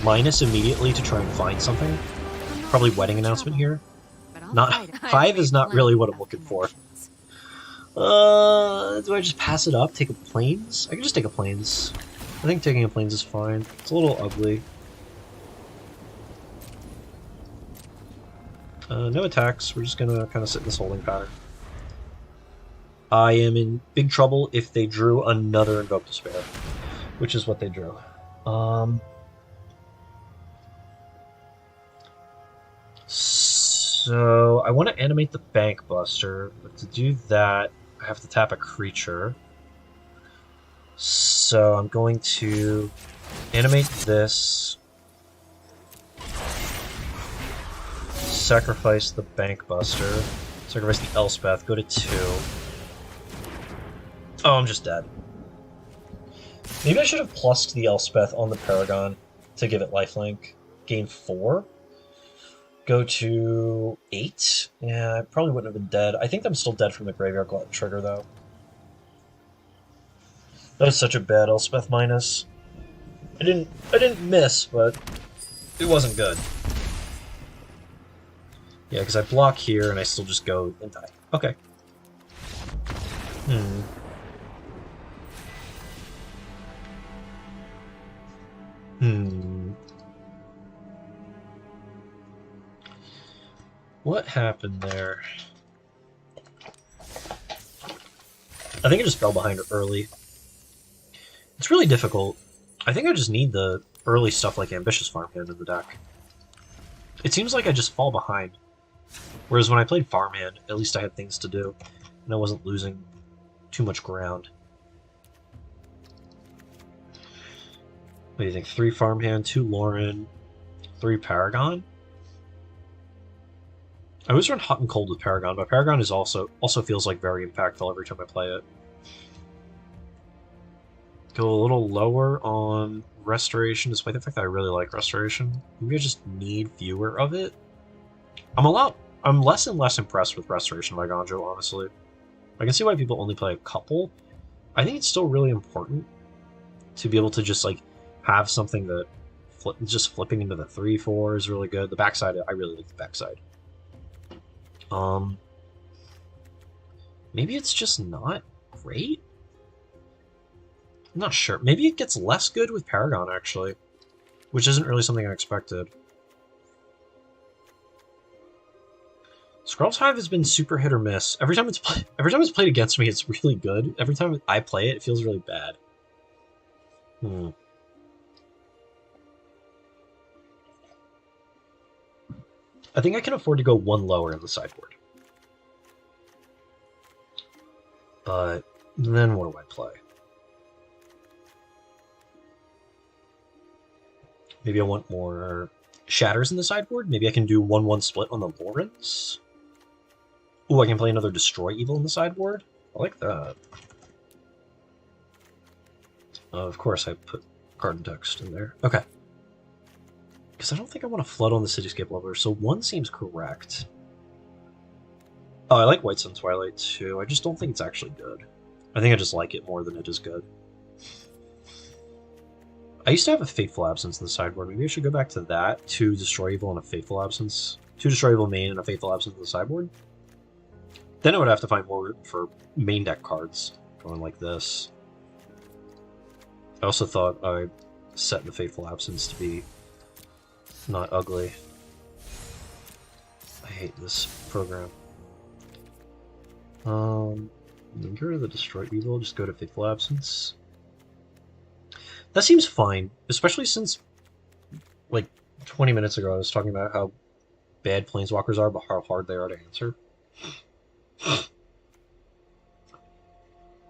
minus immediately to try and find something. Probably Wedding Announcement here. Not Hive is not really what I'm looking for. Do I just pass it up? Take a Plains? I can just take a Plains. I think taking a Plains is fine. It's a little ugly. No attacks. We're just gonna kind of sit in this holding pattern. I am in big trouble if they drew another Invoke Despair, which is what they drew. So I want to animate the Bank Buster, but to do that, I have to tap a creature. So I'm going to animate this, sacrifice the Bank Buster, sacrifice the Elspeth, go to 2. Oh, I'm just dead. Maybe I should have plussed the Elspeth on the Paragon to give it lifelink. Gain 4. Go to 8. Yeah, I probably wouldn't have been dead. I think I'm still dead from the Graveyard Glutton trigger, though. That was such a bad Elspeth minus. I didn't miss, but it wasn't good. Yeah, because I block here and I still just go and die. Okay. What happened there? I think I just fell behind early. It's really difficult. I think I just need the early stuff like Ambitious Farmhand in the deck. It seems like I just fall behind. Whereas when I played Farmhand, at least I had things to do, and I wasn't losing too much ground. What do you think? 3 Farmhand, 2 Lauren, 3 Paragon? I always run Hot and Cold with Paragon, but Paragon is also feels like very impactful every time I play it. Go a little lower on Restoration, despite the fact that I really like Restoration. Maybe I just need fewer of it. I'm less and less impressed with Restoration by Ganjo, honestly. I can see why people only play a couple. I think it's still really important to be able to just like have something that just flipping into the 3/4 is really good. The backside, I really like the backside. Maybe it's just not great? I'm not sure. Maybe it gets less good with Paragon, actually. Which isn't really something I expected. Skrul's Hive has been super hit or miss. Every time it's played against me, it's really good. Every time I play it, it feels really bad. I think I can afford to go 1 lower in the sideboard. But then what do I play? Maybe I want more Shatters in the sideboard? Maybe I can do 1/1 split on the Laurens? Ooh, I can play another Destroy Evil in the sideboard? I like that. Of course, I put Garden Text in there. Okay. Because I don't think I want to flood on the Cityscape Leveler, so 1 seems correct. Oh, I like White Sun Twilight too. I just don't think it's actually good. I think I just like it more than it is good. I used to have a Fateful Absence in the sideboard. Maybe I should go back to that. 2 Destroy Evil and a Fateful Absence. 2 Destroy Evil main and a Fateful Absence in the sideboard. Then I would have to find more for main deck cards. Going like this. I also thought I'd set the Fateful Absence to be not ugly. I hate this program. Get rid of the Destroy Evil, just go to Fateful Absence. That seems fine, especially since, like, 20 minutes ago I was talking about how bad Planeswalkers are, but how hard they are to answer.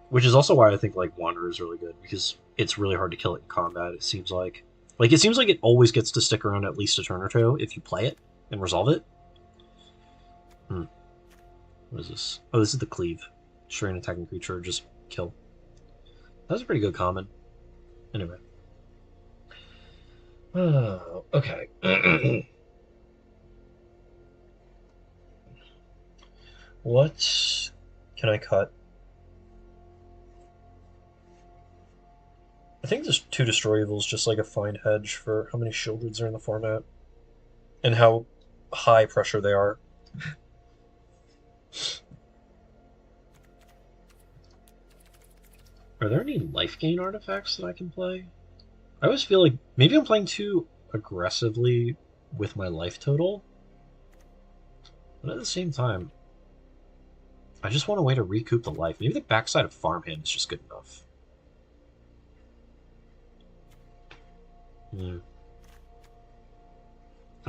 Which is also why I think, like, Wanderer is really good, because it's really hard to kill it in combat, it seems like. Like, it seems like it always gets to stick around at least a turn or two if you play it and resolve it. What is this? Oh, this is the Cleave. Destroy an attacking creature, just kill. That was a pretty good common. Anyway. Oh, okay. What can I cut? I think this 2 Destroy Evil is just like a fine hedge for how many Shieldreds are in the format. And how high pressure they are. Are there any life gain artifacts that I can play? I always feel like maybe I'm playing too aggressively with my life total. But at the same time, I just want a way to recoup the life. Maybe the backside of Farmhand is just good enough. I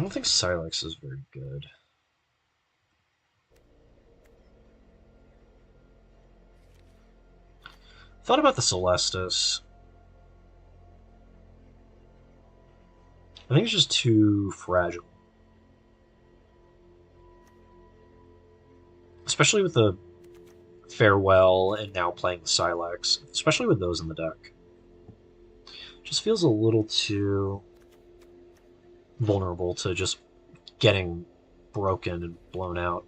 don't think Sylex is very good. Thought about the Celestis. I think it's just too fragile. Especially with the Farewell and now playing the Sylex. Especially with those in the deck. Just feels a little too vulnerable to just getting broken and blown out.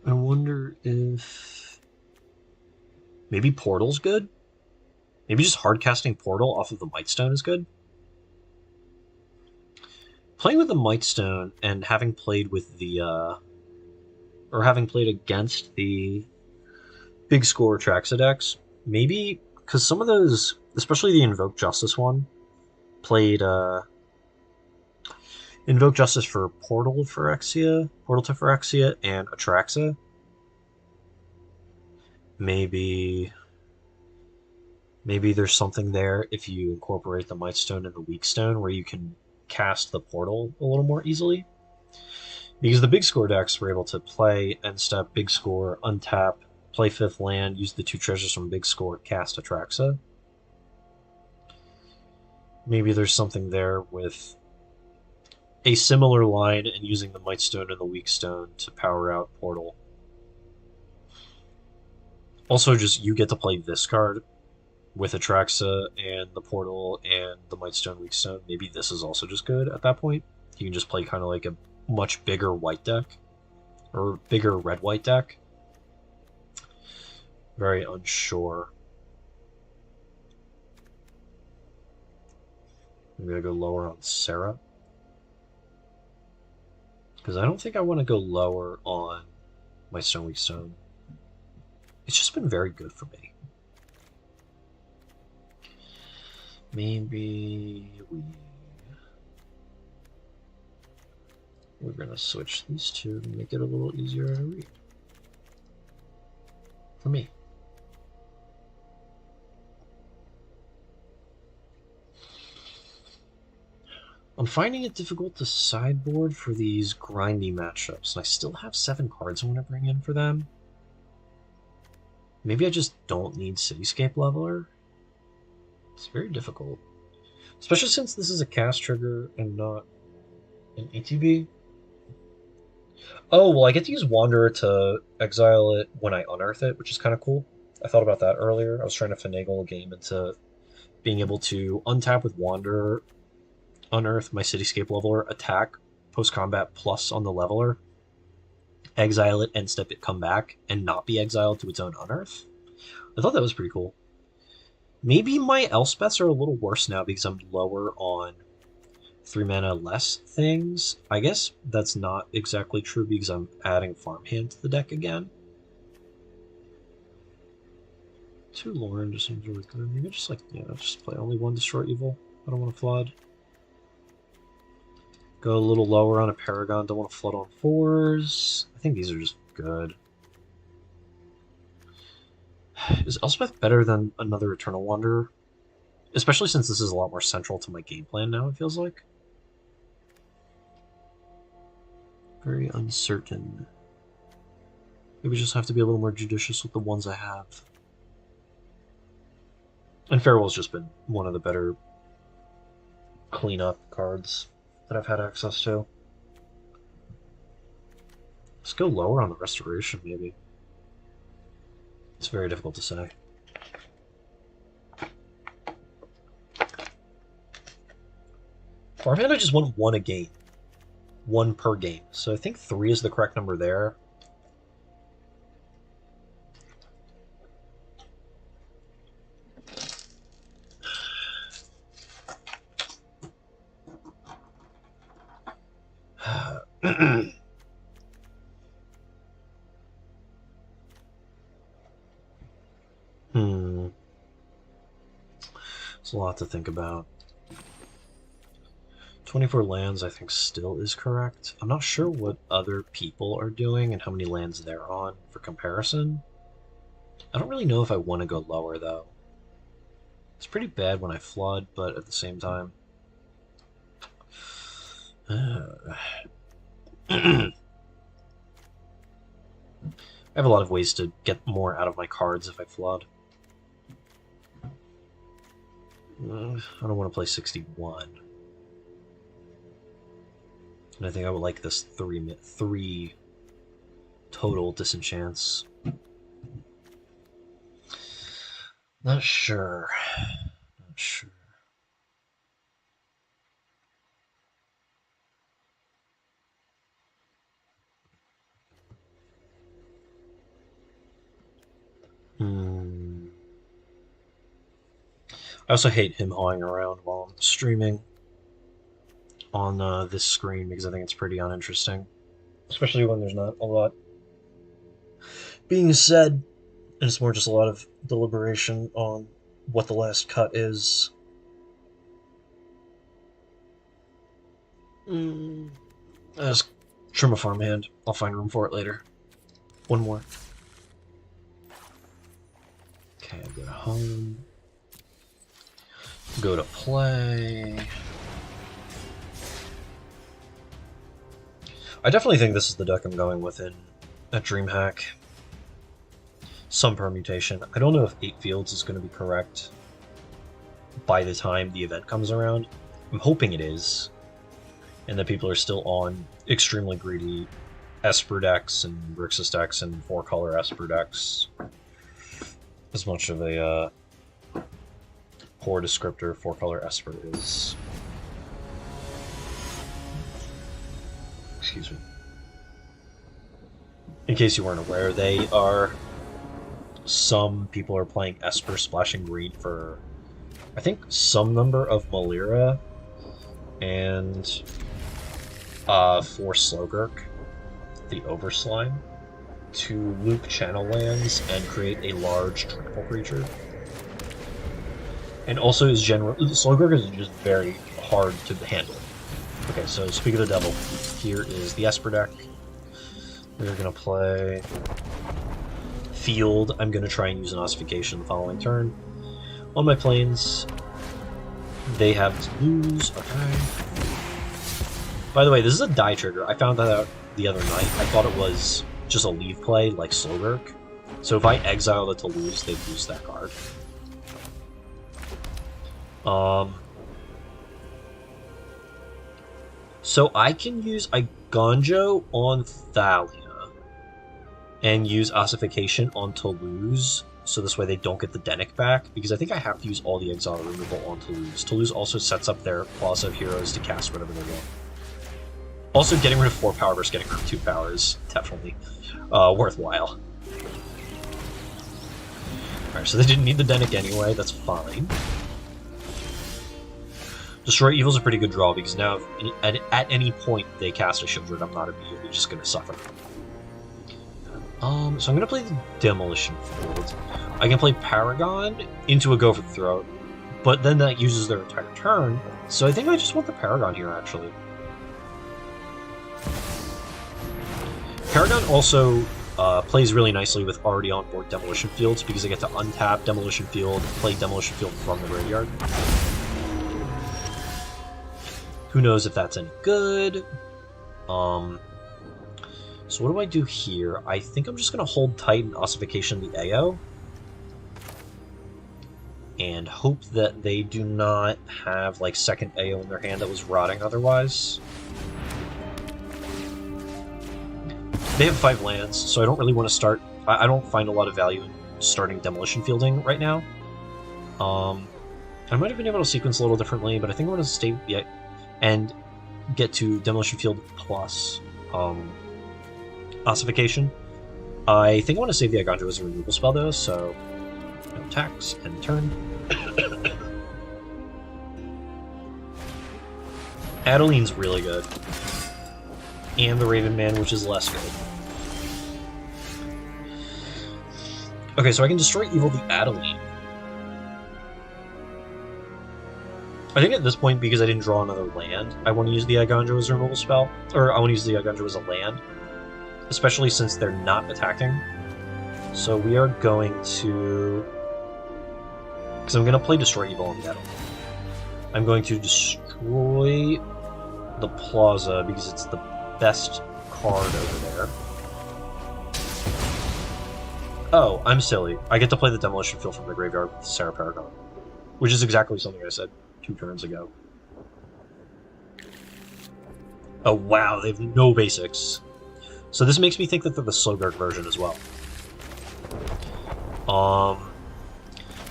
I wonder if maybe Portal's good? Maybe just hard-casting Portal off of the Mightstone is good? Playing with the Mightstone and having played with the, or having played against the big score Traxa decks, maybe, because some of those, especially the Invoke Justice one, played, Invoke Justice for Portal to Phyrexia, and Atraxa. Maybe there's something there if you incorporate the Might Stone and the Weak Stone where you can cast the portal a little more easily. Because the big score decks were able to play end step, big score, untap, play 5th land, use the 2 treasures from big score, cast Atraxa. Maybe there's something there with a similar line and using the Might Stone and the Weak Stone to power out Portal. Also, just you get to play this card with Atraxa and the Portal and the Might Stone, Weak Stone. Maybe this is also just good at that point. You can just play kind of like a much bigger white deck, or bigger red-white deck. Very unsure. I'm going to go lower on Serra. Because I don't think I want to go lower on my Stone Weak Stone. It's just been very good for me. Maybe we're going to switch these two to make it a little easier to read. For me. I'm finding it difficult to sideboard for these grindy matchups, and I still have 7 cards I want to bring in for them. Maybe I just don't need Cityscape Leveler. It's very difficult. Especially since this is a cast trigger and not an ATB. Oh, well, I get to use Wanderer to exile it when I unearth it, which is kind of cool. I thought about that earlier. I was trying to finagle a game into being able to untap with Wanderer, unearth my Cityscape Leveler, attack, post-combat plus on the Leveler, exile it, end step it, come back, and not be exiled to its own unearth. I thought that was pretty cool. Maybe my Elspeths are a little worse now because I'm lower on 3 mana less things. I guess that's not exactly true because I'm adding Farmhand to the deck again. 2 Lauren just seems really good. Maybe just just play only 1 Destroy Evil. I don't want to flood. Go a little lower on a Paragon. Don't want to flood on 4s. I think these are just good. Is Elspeth better than another Eternal Wanderer? Especially since this is a lot more central to my game plan now, it feels like. Very uncertain. Maybe just have to be a little more judicious with the ones I have. And Farewell's just been one of the better cleanup cards that I've had access to. Let's go lower on the Restoration, maybe. It's very difficult to say. Farmhand, I just want 1 a game. 1 per game. So I think 3 is the correct number there. It's a lot to think about. 24 lands, I think, still is correct. I'm not sure what other people are doing and how many lands they're on for comparison. I don't really know if I want to go lower, though. It's pretty bad when I flood, but at the same time... I have a lot of ways to get more out of my cards if I flood. I don't want to play 61. And I think I would like this 3 total disenchants. Not sure. Not sure. I also hate him hawing around while I'm streaming on this screen because I think it's pretty uninteresting. Especially when there's not a lot being said, and it's more just a lot of deliberation on what the last cut is. Just trim a farmhand. I'll find room for it later. One more. Okay, I go to home. Go to play. I definitely think this is the deck I'm going with at DreamHack. Some permutation. I don't know if 8 fields is going to be correct by the time the event comes around. I'm hoping it is, and that people are still on extremely greedy Esper decks and Grixis decks and 4-color Esper decks. As much of a poor descriptor 4-color Esper is. Excuse me. In case you weren't aware, some people are playing Esper splashing green for, I think, some number of Malira and for Slogurk, the Overslime, to loop channel lands and create a large trample creature. And also is Slogurk is just very hard to handle. Okay, so speak of the devil, here is the Esper deck. We're gonna play Field. I'm gonna try and use an Ossification the following turn. On my planes, they have to lose. Okay. By the way, this is a die trigger. I found that out the other night. I thought it was just a leave play like Slogurk. So if I exile it to lose, they lose that card. So I can use Eiganjo on Thalia and use Ossification on Toulouse, so this way they don't get the Dennick back, because I think I have to use all the exile removal on Toulouse. Toulouse also sets up their Plaza of Heroes to cast whatever they want. Also, getting rid of 4 power versus getting rid of 2 power is definitely worthwhile. Alright, so they didn't need the Dennick anyway, that's fine. Destroy Evil's a pretty good draw, because now at any point they cast a Shieldred, I'm not immediately just going to suffer. So I'm going to play the Demolition Field. I can play Paragon into a Go for the Throat, but then that uses their entire turn, so I think I just want the Paragon here, actually. Paragon also plays really nicely with already on-board Demolition Fields, because I get to untap Demolition Field, play Demolition Field from the graveyard. Who knows if that's any good? So what do I do here? I think I'm just going to hold tight and Ossification the AO. And hope that they do not have, like, second AO in their hand that was rotting otherwise. They have 5 lands, so I don't really want to start... I don't find a lot of value in starting Demolition Fielding right now. I might have been able to sequence a little differently, but I think I'm going to stay... Yeah, and get to Demolition Field plus Ossification. I think I want to save the Eiganjo as a removal spell, though, so no tax, and turn. Adeline's really good. And the Raven Man, which is less good. Okay, so I can destroy Evil the Adeline. I think at this point, because I didn't draw another land, I want to use the Eiganjo as a removal spell. Or I want to use the Eiganjo as a land. Especially since they're not attacking. So we are going to... Because I'm going to play Destroy Evil on the Adeline. I'm going to destroy the Plaza because it's the best card over there. Oh, I'm silly. I get to play the Demolition Field from the graveyard with Sarah Paragon. Which is exactly something I said 2 turns ago. Oh wow, they have no basics. So this makes me think that they're the Slogurk version as well.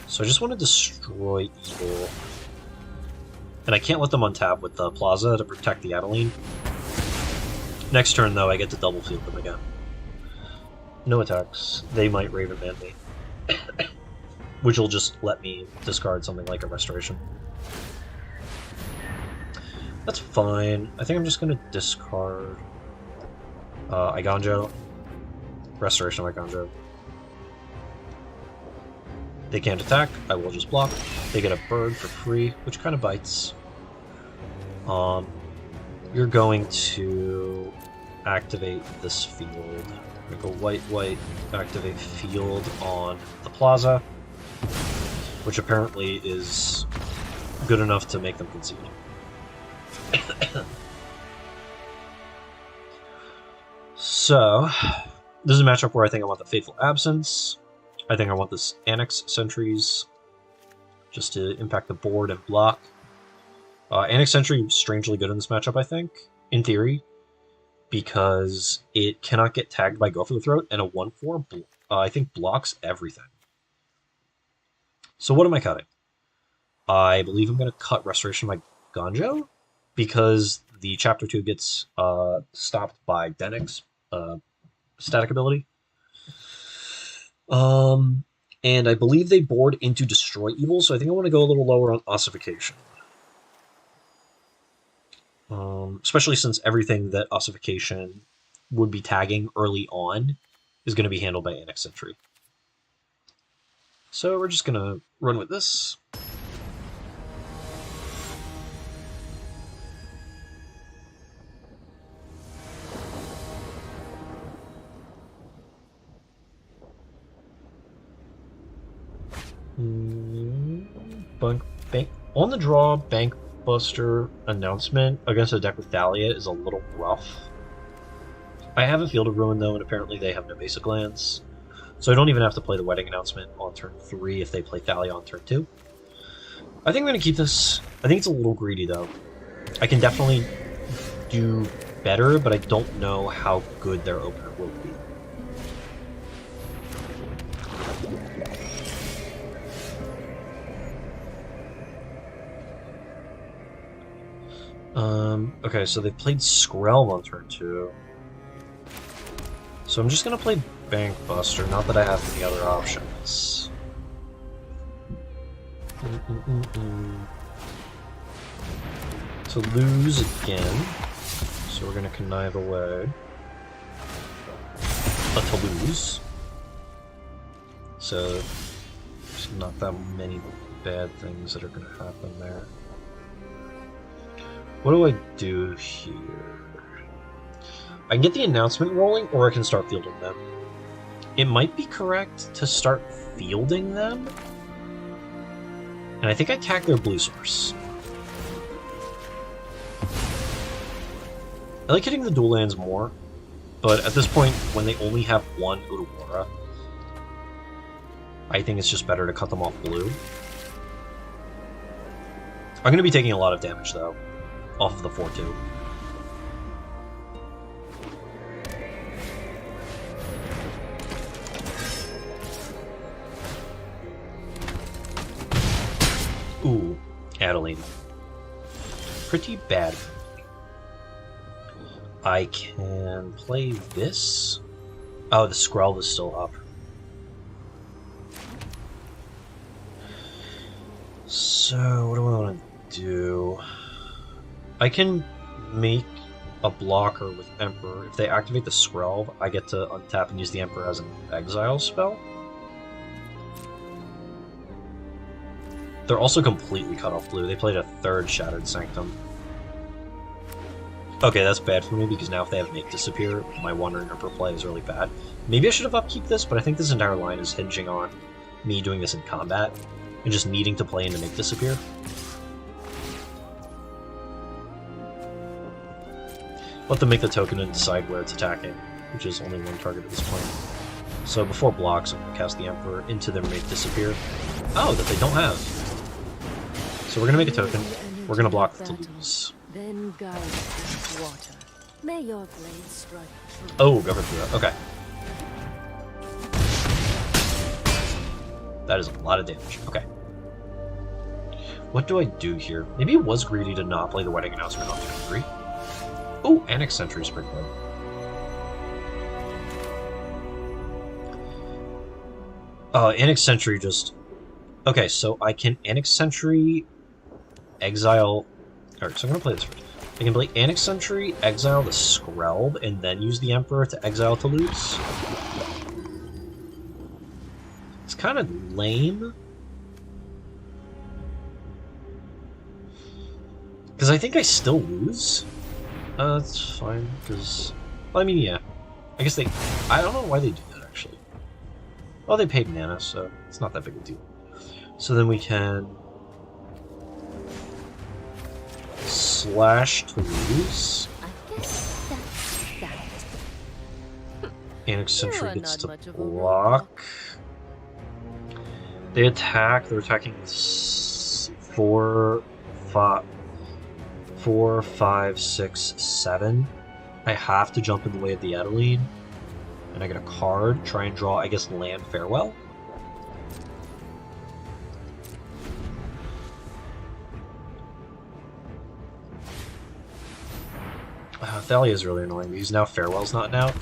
So I just want to destroy Evil. And I can't let them untap with the Plaza to protect the Adeline. Next turn, though, I get to double field them again. No attacks. They might Raven Man me. Which will just let me discard something like a Restoration. That's fine. I think I'm just going to discard Eiganjo. Restoration of Eiganjo. They can't attack. I will just block. They get a bird for free, which kind of bites. you're going to activate this field. Go white, white, activate field on the plaza, which apparently is good enough to make them concede. So, this is a matchup where I think I want the Fateful Absence. I think I want this Annex Sentries, just to impact the board and block. Annex Sentry is strangely good in this matchup, I think, in theory, because it cannot get tagged by Go for the Throat, and a 1/4, I think, blocks everything. So what am I cutting? I believe I'm going to cut Restoration by Ganjo, because the Chapter 2 gets stopped by Denix static ability. And I believe they board into Destroy Evil, so I think I want to go a little lower on Ossification. Especially since everything that Ossification would be tagging early on is going to be handled by Annex Sentry. So we're just going to run with this. Bank on the draw, Bank Buster announcement against a deck with Thalia is a little rough. I have a Field of Ruin though, and apparently they have no basic lands, so I don't even have to play the Wedding Announcement on turn 3 if they play Thalia on turn 2. I think I'm going to keep this. I think it's a little greedy though. I can definitely do better, but I don't know how good their opener will be. Okay, so they played Skrelv on turn 2. So I'm just gonna play Bank Buster, not that I have any other options. To lose again. So we're gonna connive away a to lose. So there's not that many bad things that are gonna happen there. What do I do here? I can get the announcement rolling, or I can start fielding them. It might be correct to start fielding them. And I think I tag their blue source. I like hitting the dual lands more, but at this point, when they only have one Udawara, I think it's just better to cut them off blue. I'm going to be taking a lot of damage, though, off of the 4-2. Ooh, Adeline. Pretty bad. I can play this. Oh, the Skrelv is still up. So, what do I want to do? I can make a blocker with Emperor. If they activate the Skrelv, I get to untap and use the Emperor as an exile spell. They're also completely cut off blue. They played a third Shattered Sanctum. Okay, that's bad for me, because now if they have Make Disappear, my Wandering Emperor play is really bad. Maybe I should have upkeep this, but I think this entire line is hinging on me doing this in combat, and just needing to play into Make Disappear. Let them make the token and decide where it's attacking, which is only one target at this point. So before blocks, I'm going to cast the Emperor into their Make Disappear. Oh, that they don't have. So we're going to make a token. We're going to block to lose. Then guide this water. May your blade strike true. Oh, go for that. Okay. That is a lot of damage. Okay. What do I do here? Maybe it was greedy to not play the Wedding Announcement on turn 3. Oh, Annex Sentry is pretty good. Annex Sentry just... Okay, so I can Annex Sentry, exile... Alright, so I'm gonna play this first. I can play Annex Sentry, exile the Skrelv, and then use the Emperor to exile to lose. It's kind of lame. Because I think I still lose. That's fine, because... Well, I mean, yeah. I guess they... I don't know why they do that, actually. Oh, they paid mana, so it's not that big a deal. So then we can... Slash to lose. I guess that's that. And Eccentric You are gets to not much of a block. They attack. They're attacking with 4, 5, 6, 7. I have to jump in the way of the Adeline. And I get a card. Try and draw, I guess, land Farewell. Thalia is really annoying because now Farewell's not out.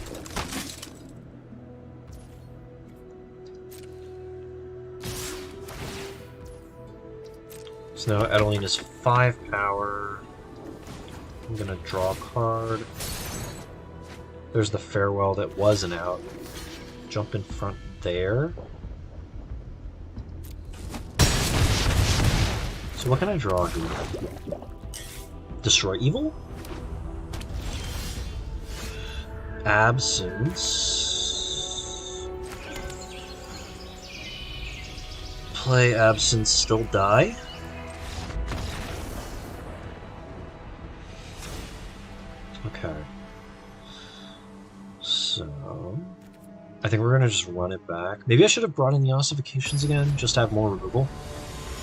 So now Adeline is 5 power. I'm gonna draw a card. There's the Farewell that wasn't out. Jump in front there. So what can I draw here? Destroy Evil? Absence. Play Absence, still die. Okay. So... I think we're gonna just run it back. Maybe I should have brought in the ossifications again, just to have more removal.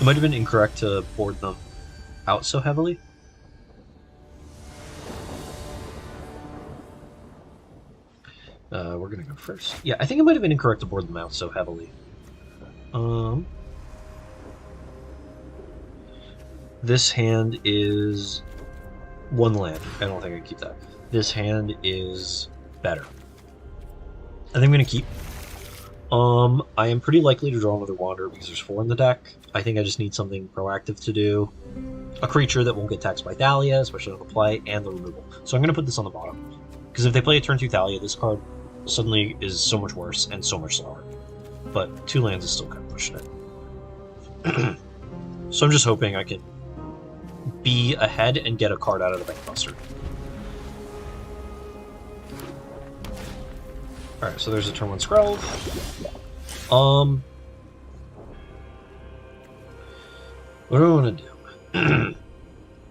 It might have been incorrect to board them out so heavily. We're gonna go first. Yeah, I think it might have been incorrect to board them out so heavily. This hand is 1 land. I don't think I keep that. This hand is better. I think I'm gonna keep. I am pretty likely to draw another Wanderer because there's 4 in the deck. I think I just need something proactive to do. A creature that won't get taxed by Thalia, especially on the play, and the removal. So I'm gonna put this on the bottom. Because if they play a turn 2 Thalia, this card suddenly is so much worse and so much slower. But 2 lands is still kind of pushing it. So I'm just hoping I can be ahead and get a card out of the Bankbuster. Alright, so there's a turn 1 Skrelv. What do I want to do?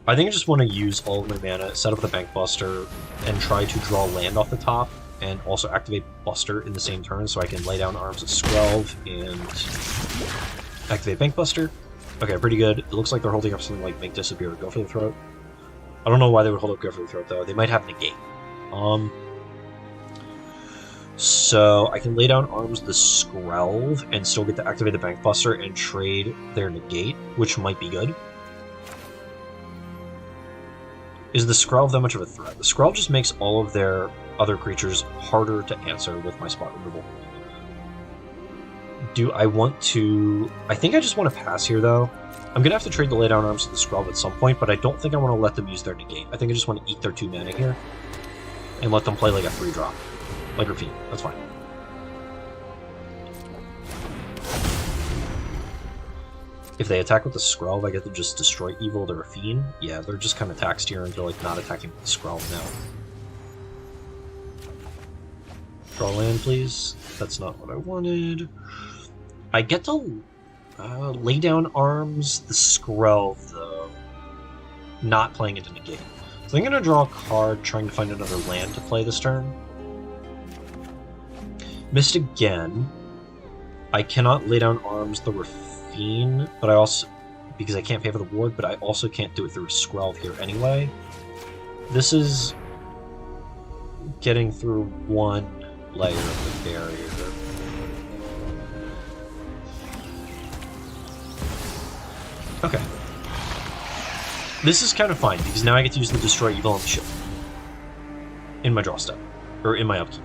I think I just want to use all of my mana, set up the Bankbuster, and try to draw land off the top, and also activate Buster in the same turn so I can lay down Arms of Skrelv and activate Bankbuster. Okay, pretty good. It looks like they're holding up something like Make Disappear or Go for the Throat. I don't know why they would hold up Go for the Throat, though. They might have Negate. So I can lay down Arms the Skrelv and still get to activate the Bankbuster and trade their Negate, which might be good. Is the Skrelv that much of a threat? The Skrelv just makes all of their other creatures harder to answer with my spot removal. Do I want to... I think I just want to pass here, though. I'm going to have to trade the lay down Arms to the Skrelv at some point, but I don't think I want to let them use their Negate. I think I just want to eat their 2 mana here and let them play like a 3-drop. Like Rafine. That's fine. If they attack with the Skrelv, I get to just destroy Evil to Rafine. Yeah, they're just kind of taxed here, and they're like not attacking with the Skrelv now. Draw land, please. That's not what I wanted. I get to lay down Arms the Skrelv, though. Not playing it in a game. So I'm going to draw a card, trying to find another land to play this turn. Missed again. I cannot lay down Arms the Rafine, but I also... because I can't pay for the ward, but I also can't do it through a Skrelv here anyway. This is getting through 1 layer of the barrier. Okay. This is kind of fine, because now I get to use the Destroy Evil on the shield. In my draw step. Or in my upkeep.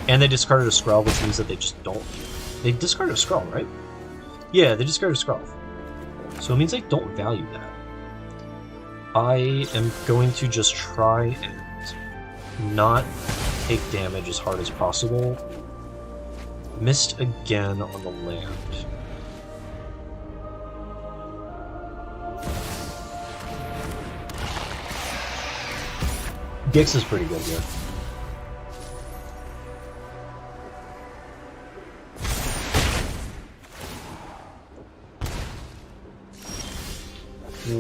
And they discarded a Skrelv, which means that they just don't... They discarded a Skrelv, right? Yeah, they discarded a Skrelv. So it means they don't value that. I am going to just try and not take damage as hard as possible. Missed again on the land. Gix is pretty good here.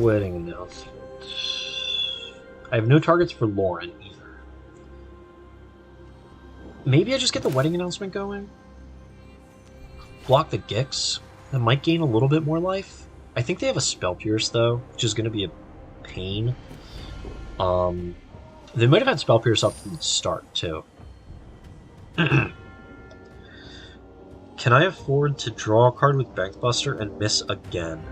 Wedding announcement. I have no targets for Lauren either. Maybe I just get the wedding announcement going? Block the Gix. That might gain a little bit more life. I think they have a Spell Pierce, though, which is going to be a pain. They might have had Spell Pierce up from the start, too. Can I afford to draw a card with Bankbuster and miss again?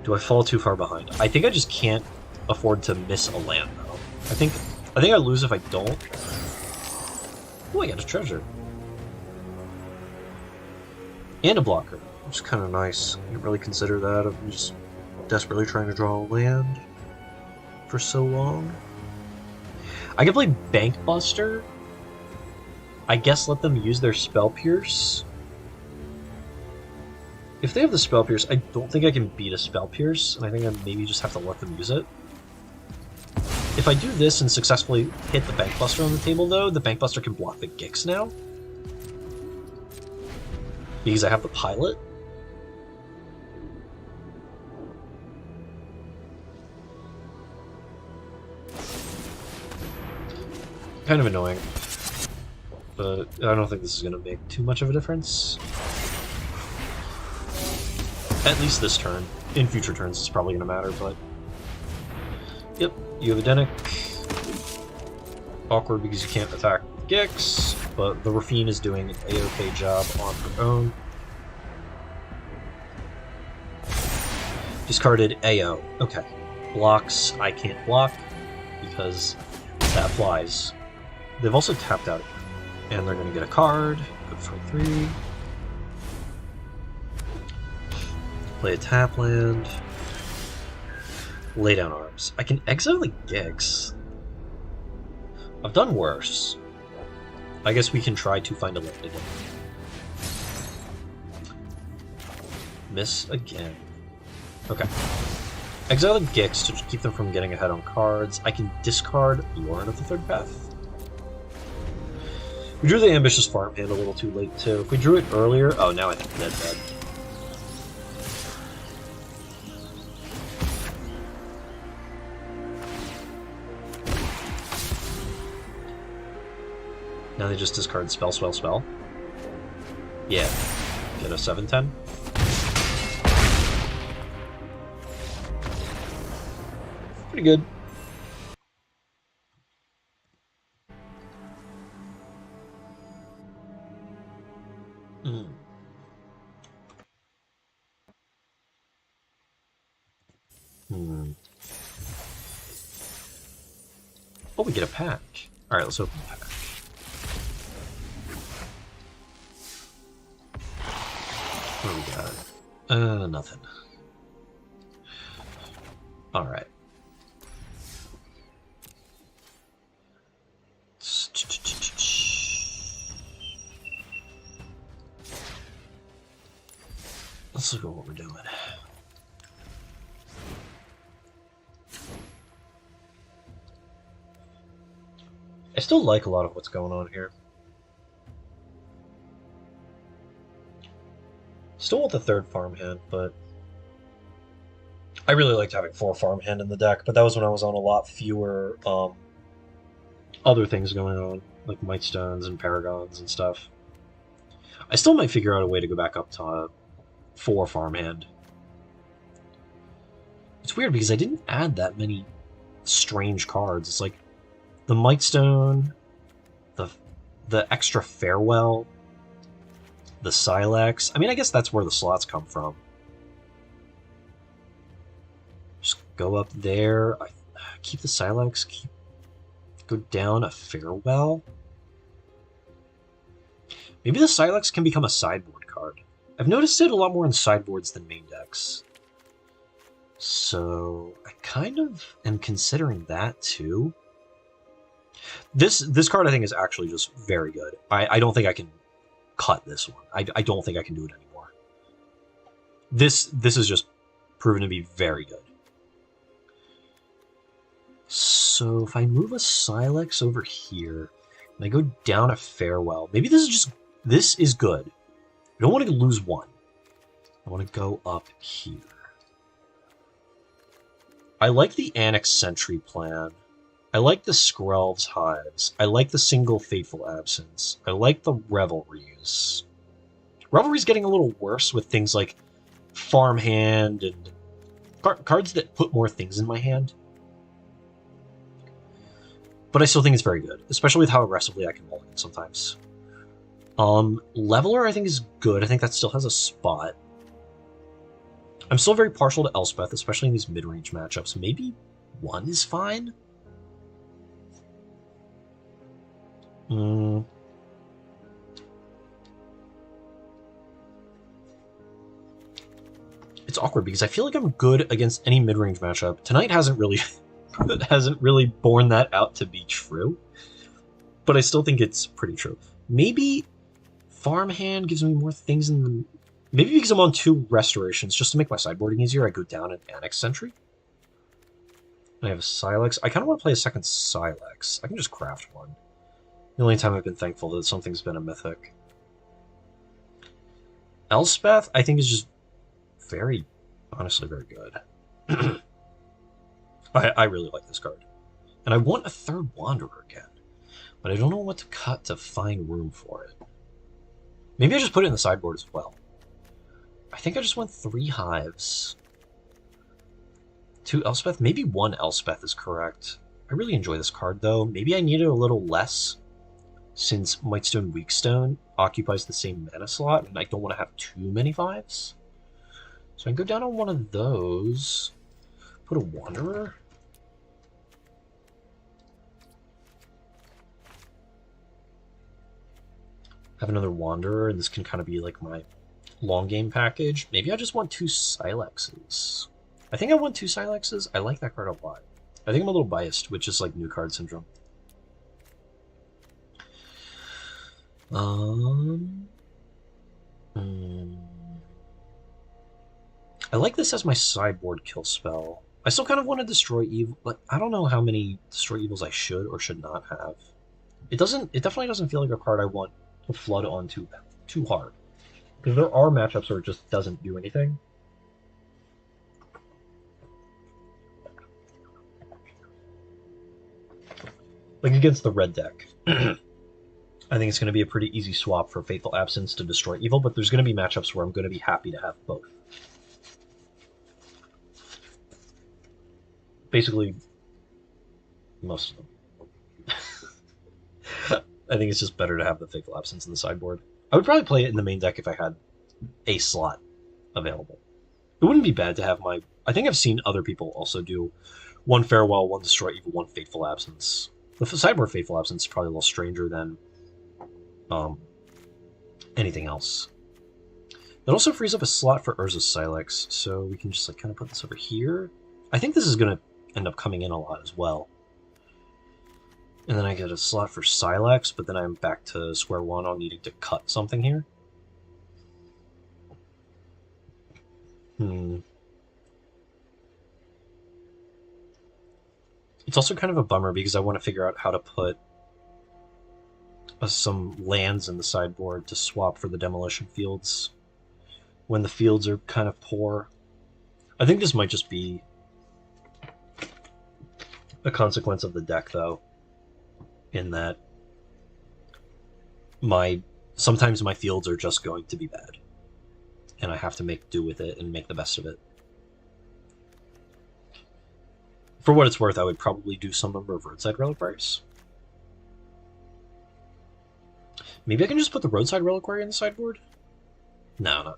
Do I fall too far behind? I think I just can't afford to miss a land, though. I think I lose if I don't. Oh, I got a treasure. And a blocker, which is kind of nice. I didn't really consider that. I'm just desperately trying to draw a land for so long. I can play Bankbuster. I guess let them use their Spell Pierce. If they have the Spell Pierce, I don't think I can beat a Spell Pierce, and I think I maybe just have to let them use it. If I do this and successfully hit the Bankbuster on the table, though, the Bankbuster can block the Gix now. Because I have the Pilot. Kind of annoying. But I don't think this is going to make too much of a difference. At least this turn. In future turns, it's probably going to matter, but... Yep, you have a Denic. Awkward because you can't attack Gix, but the Rafine is doing an A-OK job on her own. Discarded AO. Okay. Blocks, I can't block, because that flies. They've also tapped out, and they're going to get a card. Good for 3. Play a tap land. Lay down arms. I can exile the Gix. I've done worse. I guess we can try to find a land again. Miss again. Okay. Exile the Gix to keep them from getting ahead on cards. I can discard Lauren of the Third Path. We drew the Ambitious Farmhand a little too late, too. If we drew it earlier... Oh, now I think dead. Now they just discard spell. Yeah. Get a 7/10. Pretty good. Oh, we get a pack. Alright, let's open the pack. What do we got? Nothing. Alright. Let's look at what we're doing. I still like a lot of what's going on here. Still want the third farmhand, but I really liked having 4 farmhand in the deck, but that was when I was on a lot fewer other things going on, like Mightstones and Paragons and stuff. I still might figure out a way to go back up to 4 farmhand. It's weird because I didn't add that many strange cards. It's like the Mightstone, the extra Farewell, the Silex. I mean, I guess that's where the slots come from. Just go up there. Keep the Silex. Go down a Farewell. Maybe the Silex can become a sideboard card. I've noticed it a lot more in sideboards than main decks. So I kind of am considering that too. This card I think is actually just very good. I don't think I can cut this one. I don't think I can do it anymore. This is just proven to be very good. So if I move a Silex over here, and I go down a Farewell, maybe this is good. I don't want to lose one. I want to go up here. I like the Annex Sentry plan. I like the Skrelv's Hives. I like the single Fateful Absence. I like the Revelries. Revelry's getting a little worse with things like Farmhand and cards that put more things in my hand. But I still think it's very good, especially with how aggressively I can mulligan sometimes. Leveler I think is good. I think that still has a spot. I'm still very partial to Elspeth, especially in these mid-range matchups. Maybe 1 is fine? It's awkward because I feel like I'm good against any mid-range matchup. Tonight hasn't really borne that out to be true, but I still think it's pretty true. Maybe Farmhand gives me more things in the... Maybe because I'm on 2 restorations, just to make my sideboarding easier, I go down an Annex Sentry. I have a Silex. I kind of want to play a second Silex. I can just craft one. The only time I've been thankful that something's been a mythic. Elspeth, I think, is just honestly very good. I really like this card. And I want a 3rd Wanderer again. But I don't know what to cut to find room for it. Maybe I just put it in the sideboard as well. I think I just want 3 Hives. 2 Elspeth? Maybe 1 Elspeth is correct. I really enjoy this card, though. Maybe I need it a little less, since Mightstone Weakstone occupies the same mana slot, and I don't want to have too many 5s. So I can go down on one of those. Put a Wanderer. Have another Wanderer, and this can kind of be like my long game package. Maybe I just want 2 Silexes. I think I want 2 Silexes. I like that card a lot. I think I'm a little biased with just like new card syndrome. I like this as my sideboard kill spell. I still kind of want to Destroy Evil, but I don't know how many Destroy Evils I should or should not have. It definitely doesn't feel like a card I want to flood on too hard. Because there are matchups where it just doesn't do anything. Like against the red deck. I think it's going to be a pretty easy swap for Fateful Absence to Destroy Evil, but there's going to be matchups where I'm going to be happy to have both. Basically, most of them. I think it's just better to have the Fateful Absence in the sideboard. I would probably play it in the main deck if I had a slot available. It wouldn't be bad to have my... I think I've seen other people also do 1 Farewell, 1 Destroy Evil, 1 Fateful Absence. The sideboard Fateful Absence is probably a little stranger than anything else. It also frees up a slot for Urza's Silex, so we can just like kind of put this over here. I think this is going to end up coming in a lot as well. And then I get a slot for Silex, but then I'm back to square one on needing to cut something here. It's also kind of a bummer because I want to figure out how to put some lands in the sideboard to swap for the demolition fields when the fields are kind of poor. I think this might just be a consequence of the deck, though, in that sometimes my fields are just going to be bad, and I have to make do with it and make the best of it. For what it's worth, I would probably do some number of Roadside Reliquaries. Maybe I can just put the Roadside Reliquary in the sideboard? No.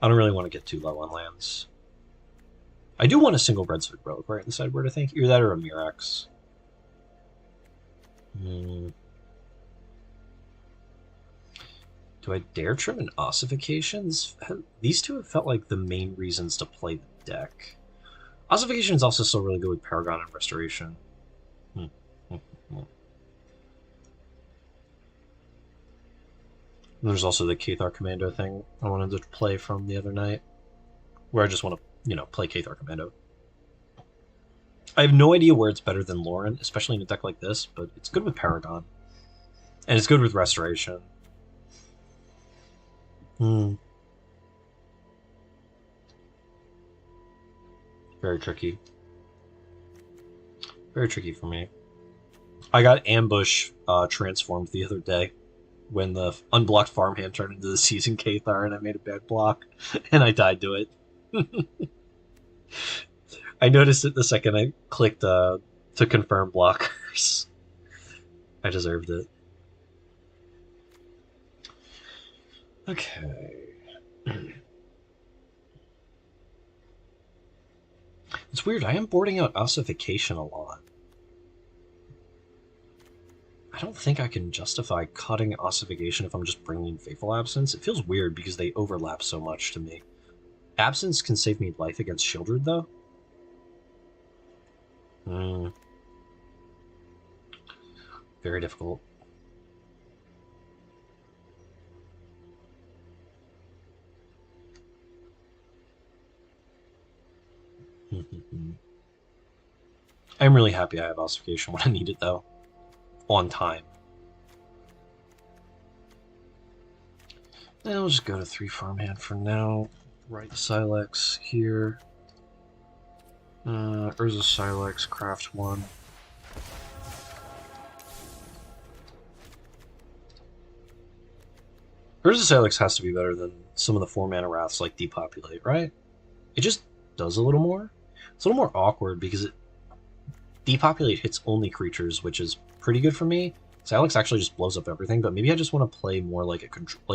I don't really want to get too low on lands. I do want a single Roadside Reliquary in the sideboard, I think. Either that or a Mirax. Do I dare trim an Ossification? These two have felt like the main reasons to play the deck. Ossification is also still really good with Paragon and Restoration. There's also the Cathar Commando thing I wanted to play from the other night, where I just want to, play Cathar Commando. I have no idea where it's better than Lauren, especially in a deck like this, but it's good with Paragon. And it's good with Restoration. Very tricky. Very tricky for me. I got Ambush transformed the other day when the unblocked farmhand turned into the Seasoned Cathar and I made a bad block, and I died to it. I noticed it the second I clicked to confirm blockers. I deserved it. Okay. It's weird, I am boarding out Ossification a lot. I don't think I can justify cutting Ossification if I'm just bringing Faithful Absence. It feels weird because they overlap so much to me. Absence can save me life against Shieldred, though? Very difficult. I'm really happy I have Ossification when I need it, though. On time. And I'll just go to 3 farmhand for now. Write Silex here. Urza Silex, craft 1. Urza Silex has to be better than some of the 4-mana Wraths like Depopulate, right? It just does a little more. It's a little more awkward because Depopulate hits only creatures, which is pretty good for me. Silex actually just blows up everything, but maybe I just want to play more like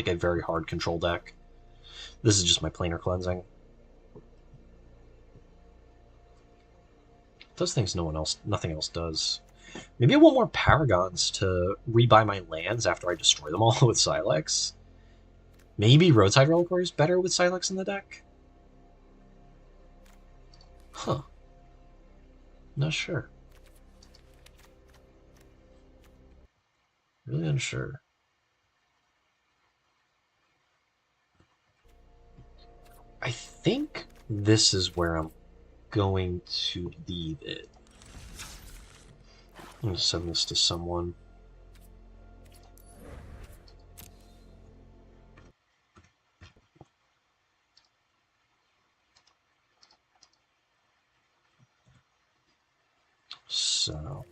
a very hard control deck. This is just my planar cleansing. It does things nothing else does. Maybe I want more Paragons to rebuy my lands after I destroy them all with Silex. Maybe Roadside Reliquary is better with Silex in the deck? Huh. Not sure. Really unsure. I think this is where I'm going to leave it. I'm going to send this to someone. So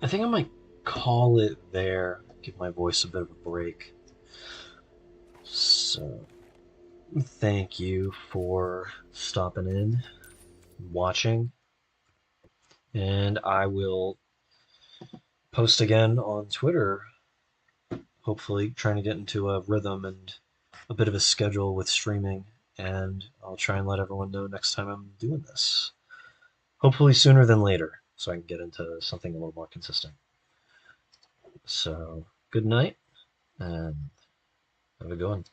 I think I might call it there, give my voice a bit of a break. So thank you for stopping in, watching, and I will post again on Twitter, hopefully trying to get into a rhythm and a bit of a schedule with streaming, and I'll try and let everyone know next time I'm doing this. Hopefully sooner than later, so I can get into something a little more consistent. So, good night, and have a good one.